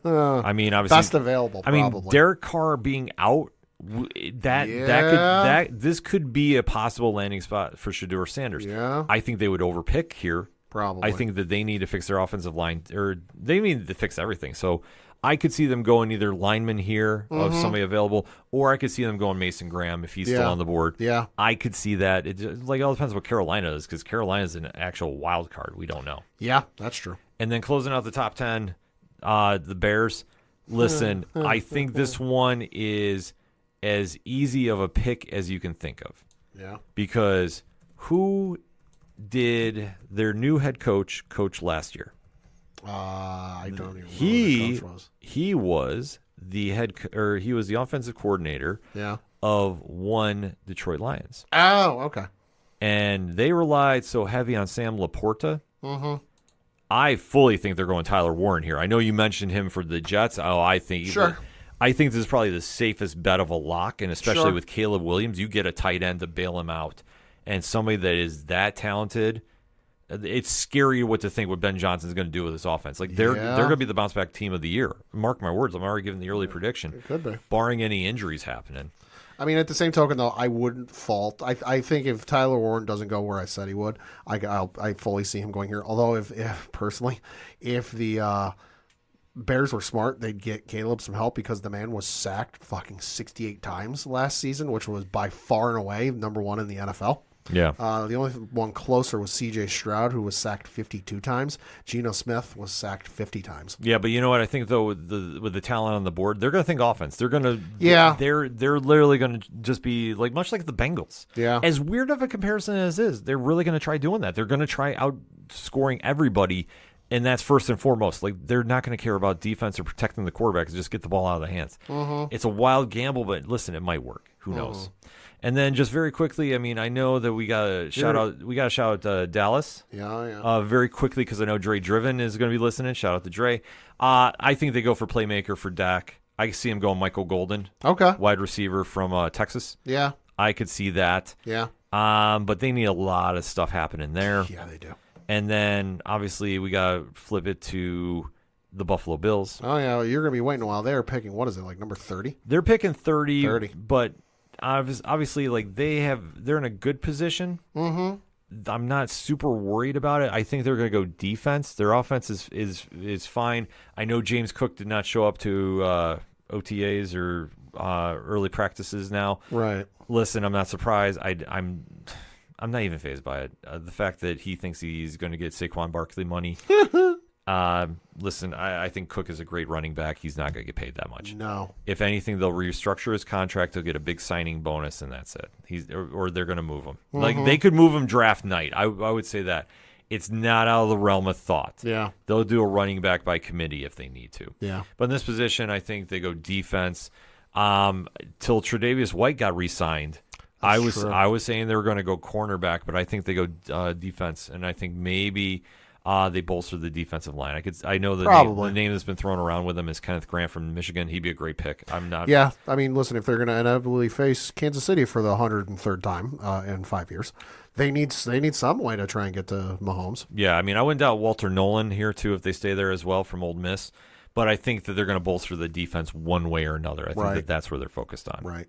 I mean, obviously, Best available. I mean, Probably. Derek Carr being out, this could be a possible landing spot for Shedeur Sanders. Yeah. I think they would overpick here Probably. I think that they need to fix their offensive line, or they need to fix everything. So I could see them going either lineman here of somebody available, or I could see them going Mason Graham if he's still on the board. Yeah. I could see that. It all depends what Carolina is, because Carolina is an actual wild card. We don't know. Yeah, that's true. And then closing out the top 10, the Bears. Listen, I think this one is as easy of a pick as you can think of. Yeah. Because who did their new head coach last year? I don't even know who the coach was. He was the he was the offensive coordinator of one Detroit Lions. Oh, okay. And they relied so heavy on Sam Laporta. Mm-hmm. I fully think they're going Tyler Warren here. I know you mentioned him for the Jets. I think this is probably the safest bet of a lock, and especially with Caleb Williams, you get a tight end to bail him out, and somebody that is that talented. It's scary what to think what Ben Johnson's going to do with this offense. Like they're going to be the bounce back team of the year. Mark my words. I'm already giving the early prediction. It could be, barring any injuries happening. I mean, at the same token, though, I wouldn't fault. I think if Tyler Warren doesn't go where I said he would, I fully see him going here. Although, if the Bears were smart, they'd get Caleb some help, because the man was sacked fucking 68 times last season, which was by far and away number one in the NFL. Yeah. The only one closer was C.J. Stroud, who was sacked 52 times. Geno Smith was sacked 50 times. Yeah, but you know what? I think though with the talent on the board, they're going to think offense. They're going to They're literally going to just be like much like the Bengals. Yeah. As weird of a comparison as is, they're really going to try doing that. They're going to try outscoring everybody, and that's first and foremost. Like they're not going to care about defense or protecting the quarterback. Just get the ball out of the hands. Mm-hmm. It's a wild gamble, but listen, it might work. Who knows? And then just very quickly, I mean, I know that we got to shout out Dallas. Yeah. Very quickly, because I know Dre Driven is going to be listening. Shout out to Dre. I think they go for playmaker for Dak. I see him going Michael Golden. Okay. Wide receiver from Texas. Yeah. I could see that. Yeah. But they need a lot of stuff happening there. Yeah, they do. And then, obviously, we got to flip it to the Buffalo Bills. Oh, yeah. You're going to be waiting a while. They're picking, what is it, like number 30? They're picking 30. But obviously, like they're in a good position. Mm-hmm. I'm not super worried about it. I think they're going to go defense. Their offense is fine. I know James Cook did not show up to OTAs or early practices now. Right. Listen, I'm not surprised. I'm not even fazed by it. The fact that he thinks he's going to get Saquon Barkley money. Listen, I think Cook is a great running back. He's not going to get paid that much. No. If anything, they'll restructure his contract. He'll get a big signing bonus, and that's it. Or they're going to move him. Mm-hmm. Like they could move him draft night. I would say that. It's not out of the realm of thought. Yeah. They'll do a running back by committee if they need to. Yeah. But in this position, I think they go defense. Till Tre'Davious White got re-signed. I was saying they were going to go cornerback, but I think they go defense, and I think maybe they bolster the defensive line. I know the name that's been thrown around with them is Kenneth Grant from Michigan. He'd be a great pick. I'm not. Yeah, I mean, listen, if they're going to inevitably face Kansas City for the 103rd time in 5 years, they need some way to try and get to Mahomes. Yeah, I mean, I wouldn't doubt Walter Nolan here too if they stay there as well from Ole Miss. But I think that they're going to bolster the defense one way or another. I think that's where they're focused on. Right.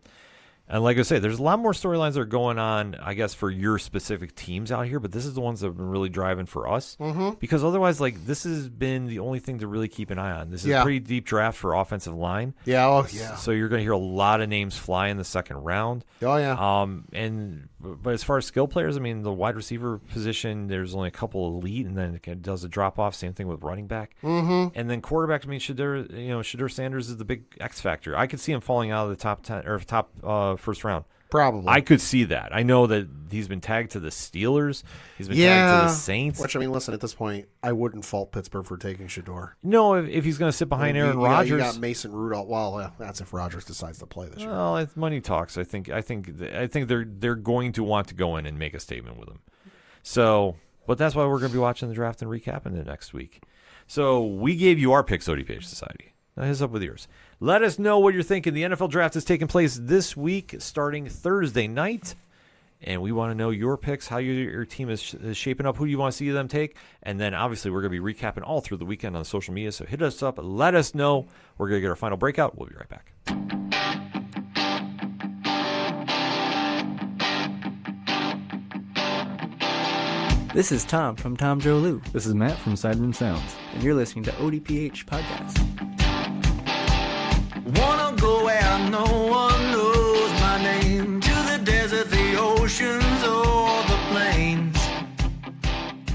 And like I say, there's a lot more storylines that are going on, I guess, for your specific teams out here. But this is the ones that have been really driving for us. Mm-hmm. Because otherwise, like, this has been the only thing to really keep an eye on. This is a pretty deep draft for offensive line. Yeah, oh, yeah. So you're going to hear a lot of names fly in the second round. Oh, yeah. But as far as skill players, I mean, the wide receiver position, there's only a couple elite, and then it does a drop-off. Same thing with running back. Mm-hmm. And then quarterback, I mean, Shadur Sanders is the big X factor. I could see him falling out of the top 10 or top first round. Probably. I could see that. I know that he's been tagged to the Steelers. He's been tagged to the Saints. Which, I mean, listen, at this point, I wouldn't fault Pittsburgh for taking Shador. No, if he's going to sit behind Aaron Rodgers. You got Mason Rudolph. Well, that's if Rodgers decides to play this year. Well, it's money talks. I think they're going to want to go in and make a statement with him. So, but that's why we're going to be watching the draft and recapping it next week. So we gave you our picks, ODPH Society. Now here's up with yours. Let us know what you're thinking. The NFL draft is taking place this week, starting Thursday night. And we want to know your picks, how your team is shaping up, who you want to see them take. And then, obviously, we're going to be recapping all through the weekend on social media. So hit us up. Let us know. We're going to get our final breakout. We'll be right back. This is Tom from Tom Joe Lou, This is Matt from Sidemen Sounds. and you're listening to ODPH Podcast. Wanna go where no one knows my name, to the desert, the oceans, or the plains.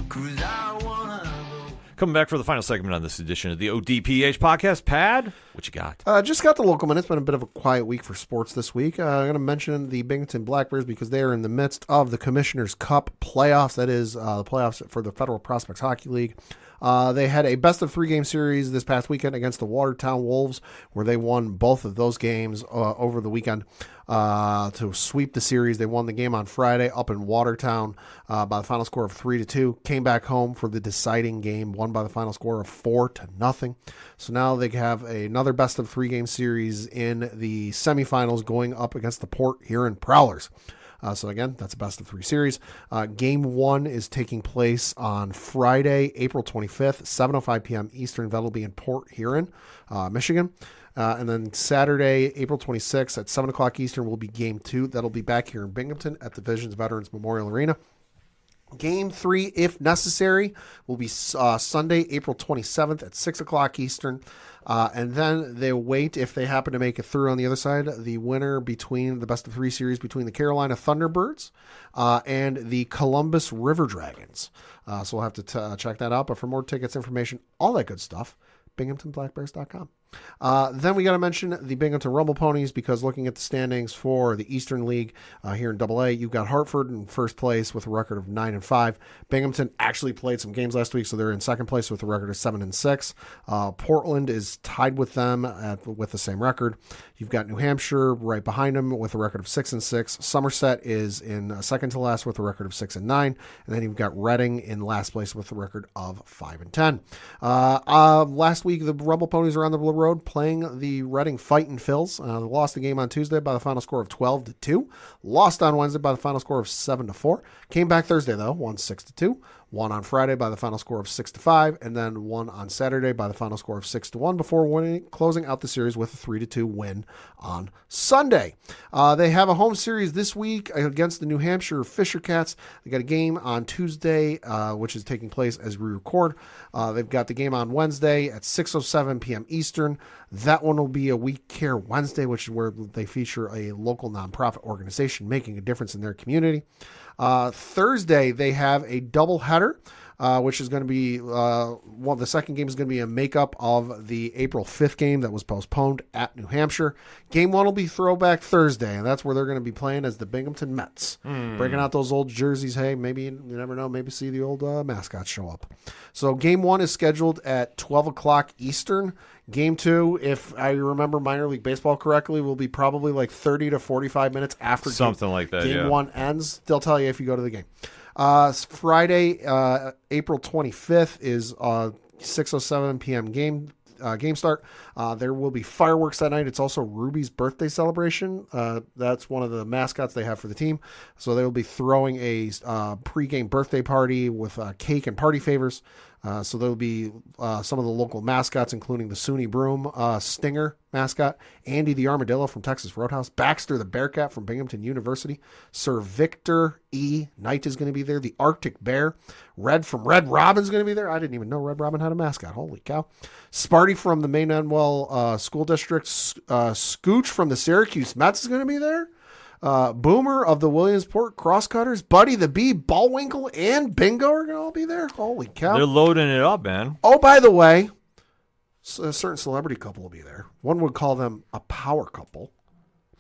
'Cause I wanna go. Coming back for the final segment on this edition of the ODPH podcast. Pad, what you got? Just got the local minute. It's been a bit of a quiet week for sports this week. I'm going to mention the Binghamton Black Bears because they are in the midst of the Commissioner's Cup playoffs. That is the playoffs for the Federal Prospects Hockey League. They had a best of 3 game series this past weekend against the Watertown Wolves, where they won both of those games over the weekend to sweep the series. They won the game on Friday up in Watertown by the final score of 3-2. Came back home for the deciding game, won by the final score of 4-0. So now they have another best of 3 game series in the semifinals going up against the Port Huron Prowlers. So again, that's a best of 3 series. Game 1 is taking place on Friday, April 25th, 7:05 p.m. Eastern. That'll be in Port Huron, Michigan. And then Saturday, April 26th at 7 o'clock Eastern will be Game 2. That'll be back here in Binghamton at the Visions Veterans Memorial Arena. Game 3, if necessary, will be Sunday, April 27th at 6 o'clock Eastern. And then they wait, if they happen to make it through on the other side, the winner between the best of 3 series between the Carolina Thunderbirds and the Columbus River Dragons. So we'll have to check that out. But for more tickets, information, all that good stuff, BinghamtonBlackBears.com. Then we got to mention the Binghamton Rumble Ponies, because looking at the standings for the Eastern League here in AA, you've got Hartford in first place with a record of 9-5. Binghamton actually played some games last week, so they're in second place with a record of 7-6. Portland is tied with them with the same record. You've got New Hampshire right behind them with a record of 6-6. Somerset is in second to last with a record of 6-9, and then you've got Reading in last place with a record of 5-10. Last week, the Rumble Ponies are on the road playing the Reading Fightin' Phils. They lost the game on Tuesday by the final score of 12-2. Lost on Wednesday by the final score of 7-4. Came back Thursday though, won 6-2. Won on Friday by the final score of 6-5, and then won on Saturday by the final score of 6-1 before closing out the series with a 3-2 win on Sunday. They have a home series this week against the New Hampshire Fisher Cats. They got a game on Tuesday, which is taking place as we record. They've got the game on Wednesday at 6:07 p.m. Eastern. That one will be a We Care Wednesday, which is where they feature a local nonprofit organization making a difference in their community. Thursday, they have a doubleheader, which is going to be, the second game is going to be a makeup of the April 5th game that was postponed at New Hampshire. Game 1 will be Throwback Thursday, and that's where they're going to be playing as the Binghamton Mets. Breaking out those old jerseys. Hey, maybe, you never know, maybe see the old mascots show up. So game 1 is scheduled at 12 o'clock Eastern. Game 2, if I remember minor league baseball correctly, will be probably like 30 to 45 minutes after Something like that, game yeah. 1 ends. They'll tell you if you go to the game. Friday, April 25th is 6:07 p.m. game start. There will be fireworks that night. It's also Ruby's birthday celebration. That's one of the mascots they have for the team. So they will be throwing a pregame birthday party with cake and party favors. So there will be some of the local mascots, including the SUNY Broom Stinger mascot, Andy the Armadillo from Texas Roadhouse, Baxter the Bearcat from Binghamton University, Sir Victor E. Knight is going to be there, the Arctic Bear, Red from Red Robin is going to be there. I didn't even know Red Robin had a mascot. Holy cow. Sparty from the Maynardwell School District, Scooch from the Syracuse Mets is going to be there. Boomer of the Williamsport Crosscutters, Buddy the Bee, Ballwinkle, and Bingo are going to all be there. Holy cow. They're loading it up, man. Oh, by the way, a certain celebrity couple will be there. One would call them a power couple.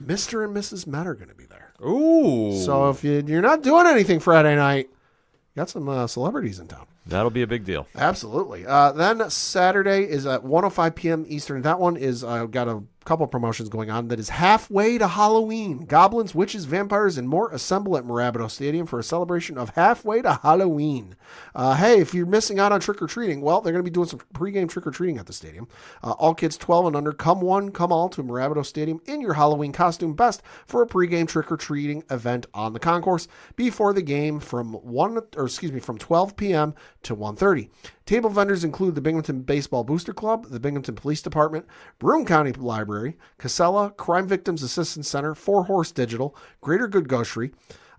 Mr. and Mrs. Met are going to be there. Ooh. So if you're not doing anything Friday night, you got some celebrities in town. That'll be a big deal. Absolutely. Then Saturday is at 1:05 p.m. Eastern. That one is got a couple promotions going on that is halfway to Halloween. Goblins, witches, vampires, and more assemble at Mirabito Stadium for a celebration of halfway to Halloween. Hey, if you're missing out on trick-or-treating, well, they're going to be doing some pregame trick-or-treating at the stadium. All kids 12 and under, come one, come all to Mirabito Stadium in your Halloween costume best for a pregame trick-or-treating event on the concourse before the game from 12 p.m. to 1:30. Table vendors include the Binghamton Baseball Booster Club, the Binghamton Police Department, Broome County Library, Casella, Crime Victims Assistance Center, Four Horse Digital, Greater Good Grocery,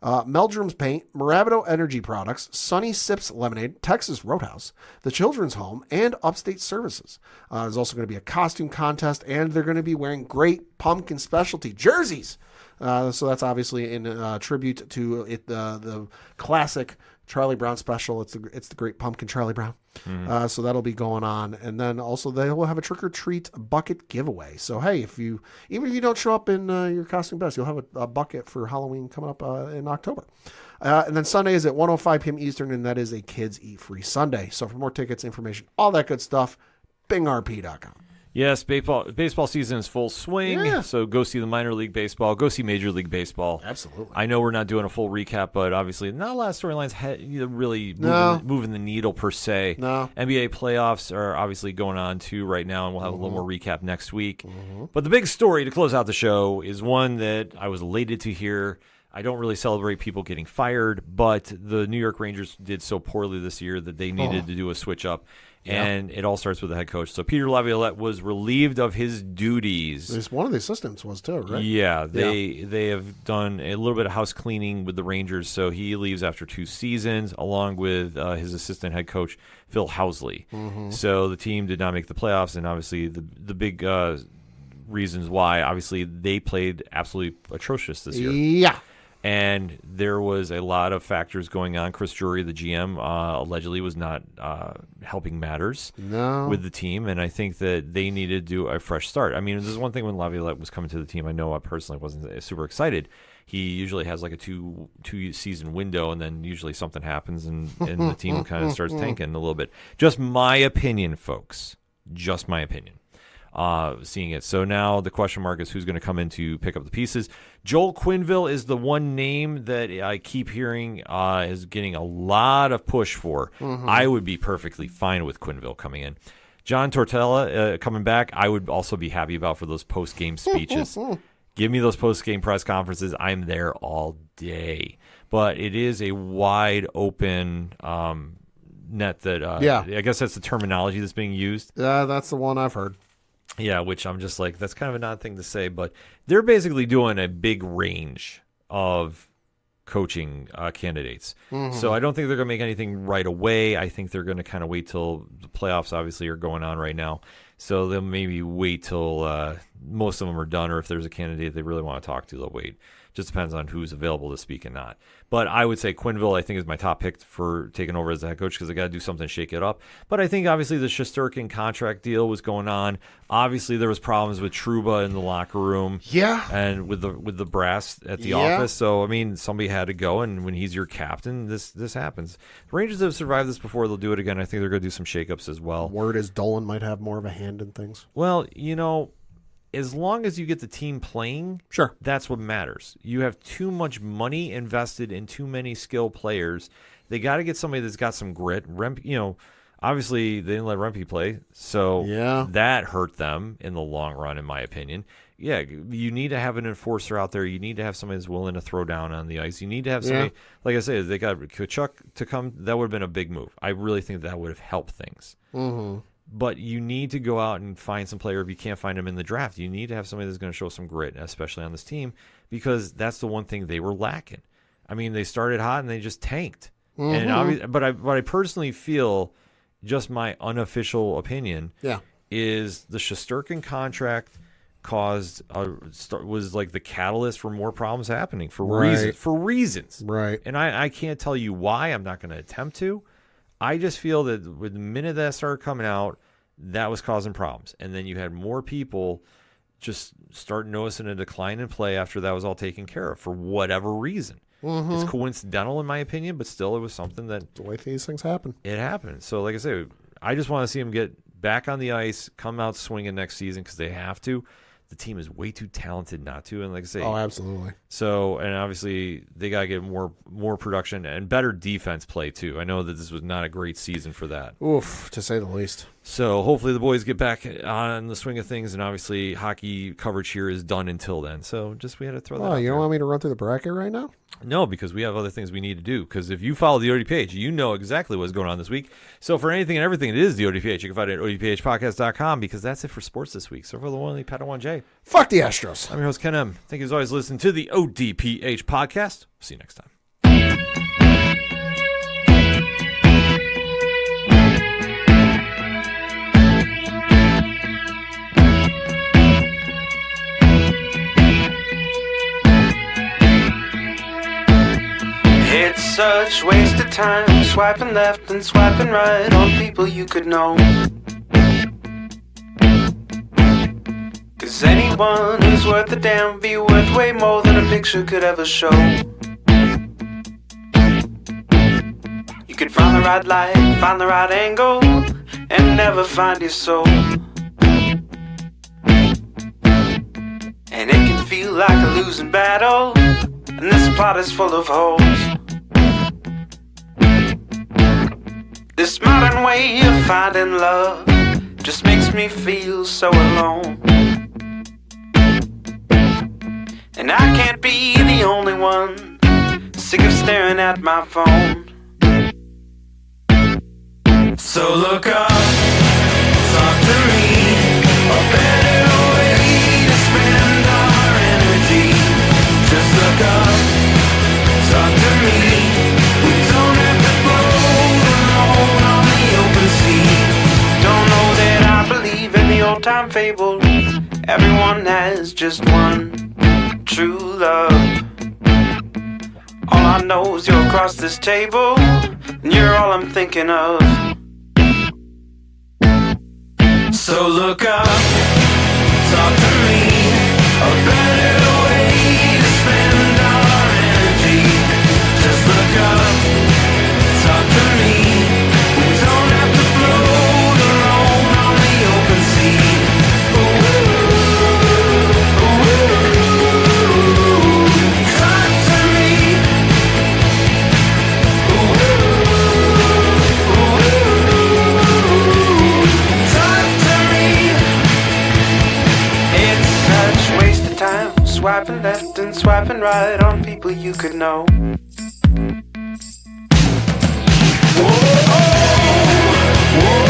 Meldrum's Paint, Marabido Energy Products, Sunny Sips Lemonade, Texas Roadhouse, the Children's Home, and Upstate Services. There's also going to be a costume contest, and they're going to be wearing great pumpkin specialty jerseys. So that's obviously in tribute to the classic Charlie Brown special. It's the Great Pumpkin Charlie Brown. So that'll be going on, and then also they will have a trick or treat bucket giveaway. So hey, even if you don't show up in your costume best, you'll have a bucket for Halloween coming up in October. And then Sunday is at 1:05 p.m. Eastern, and that is a Kids Eat Free Sunday. So for more tickets, information, all that good stuff, bingrp.com. Yes, baseball season is full swing, Yeah. so go see the minor league baseball, go see Major League Baseball. Absolutely. I know we're not doing a full recap, but obviously not a lot of storylines really moving the needle per se. No. NBA playoffs are obviously going on too right now, and we'll have a little more recap next week. But the big story to close out the show is one that I was elated to hear. I don't really celebrate people getting fired, but the New York Rangers did so poorly this year that they needed to do a switch up. And it all starts with the head coach. So Peter Laviolette was relieved of his duties. There's one of the assistants was too, right? Yeah, they have done a little bit of house cleaning with the Rangers. So he leaves after 2 seasons, along with his assistant head coach Phil Housley. So the team did not make the playoffs, and obviously the big reasons why. Obviously, they played absolutely atrocious this year. Yeah. And there was a lot of factors going on. Chris Drury, the GM, allegedly was not helping matters with the team, and I think that they needed to do a fresh start. I mean, this is one thing when Laviolette was coming to the team. I know I personally wasn't super excited. He usually has like a two season window, and then usually something happens, and the team kind of starts tanking a little bit. Just my opinion, folks. Just my opinion. Seeing it. So now the question mark is who's going to come in to pick up the pieces. Joel Quenneville is the one name that I keep hearing is getting a lot of push for. I would be perfectly fine with Quenneville coming in. John Tortorella coming back, I would also be happy about for those post-game speeches. Give me those post-game press conferences. I'm there all day. But it is a wide open net that I guess that's the terminology that's being used. Yeah, that's the one I've heard. Yeah, which I'm just like, that's kind of an odd thing to say, but they're basically doing a big range of coaching candidates. So I don't think they're going to make anything right away. I think they're going to kind of wait till the playoffs obviously are going on right now. So they'll maybe wait till most of them are done, or if there's a candidate they really want to talk to, they'll wait. Just depends on who's available to speak and not. But I would say Quenneville, I think, is my top pick for taking over as the head coach because they got to do something to shake it up. But I think, obviously, the Shesterkin contract deal was going on. Obviously, there was problems with Trouba in the locker room. Yeah. And with the brass at the office. So, I mean, somebody had to go, and when he's your captain, this happens. The Rangers have survived this before. They'll do it again. I think they're going to do some shakeups as well. Word is Dolan might have more of a hand in things. Well, as long as you get the team playing, sure, that's what matters. You have too much money invested in too many skilled players. They got to get somebody that's got some grit. Obviously they didn't let Rempe play, so that hurt them in the long run, in my opinion. Yeah, you need to have an enforcer out there. You need to have somebody that's willing to throw down on the ice. You need to have somebody, like I said, they got Kachuk to come. That would have been a big move. I really think that would have helped things. But you need to go out and find some player. If you can't find them in the draft, you need to have somebody that's going to show some grit, especially on this team, because that's the one thing they were lacking. I mean, they started hot and they just tanked. But I personally feel, just my unofficial opinion, is the Shesterkin contract was like the catalyst for more problems happening for reasons. Right. And I can't tell you why. I'm not going to attempt to. I just feel that with the minute that started coming out, that was causing problems. And then you had more people just start noticing a decline in play after that was all taken care of for whatever reason. It's coincidental in my opinion, but still it was something that... the way these things happen. It happened. So like I say, I just want to see them get back on the ice, come out swinging next season because they have to. The team is way too talented not to, and like I say, absolutely. So, and obviously they gotta get more production and better defense play too. I know that this was not a great season for that. Oof, to say the least. So hopefully the boys get back on the swing of things, and obviously hockey coverage here is done until then. So just we had to throw that out You there. don't want me to run through the bracket right now? No, because we have other things we need to do. Because if you follow the ODPH, you know exactly what's going on this week. So for anything and everything, it is the ODPH. You can find it at odphpodcast.com because that's it for sports this week. So for the one, only Padawan J. Fuck the Astros. I'm your host, Ken M. Thank you as always for listening to the ODPH podcast. See you next time. It's such waste of time swiping left and swiping right on people you could know. 'Cause anyone who's worth a damn be worth way more than a picture could ever show. You could find the right light, find the right angle, and never find your soul. And it can feel like a losing battle, and this plot is full of holes. This modern way of finding love just makes me feel so alone. And I can't be the only one sick of staring at my phone. So look up, talk to me, a better way to spend our energy. Just look up, talk to me. We don't have to float alone on the open sea. Don't know that I believe in the old time fable. Everyone has just one true love. All I know is you're across this table, and you're all I'm thinking of. So look up, talk to me, a better way to spend our energy. Just look up, talk to me. We don't have to float alone on the open sea. Ooh, ooh, talk to me. Ooh, talk to me. It's such waste of time swiping left and swiping right on people you could know. Whoa, whoa.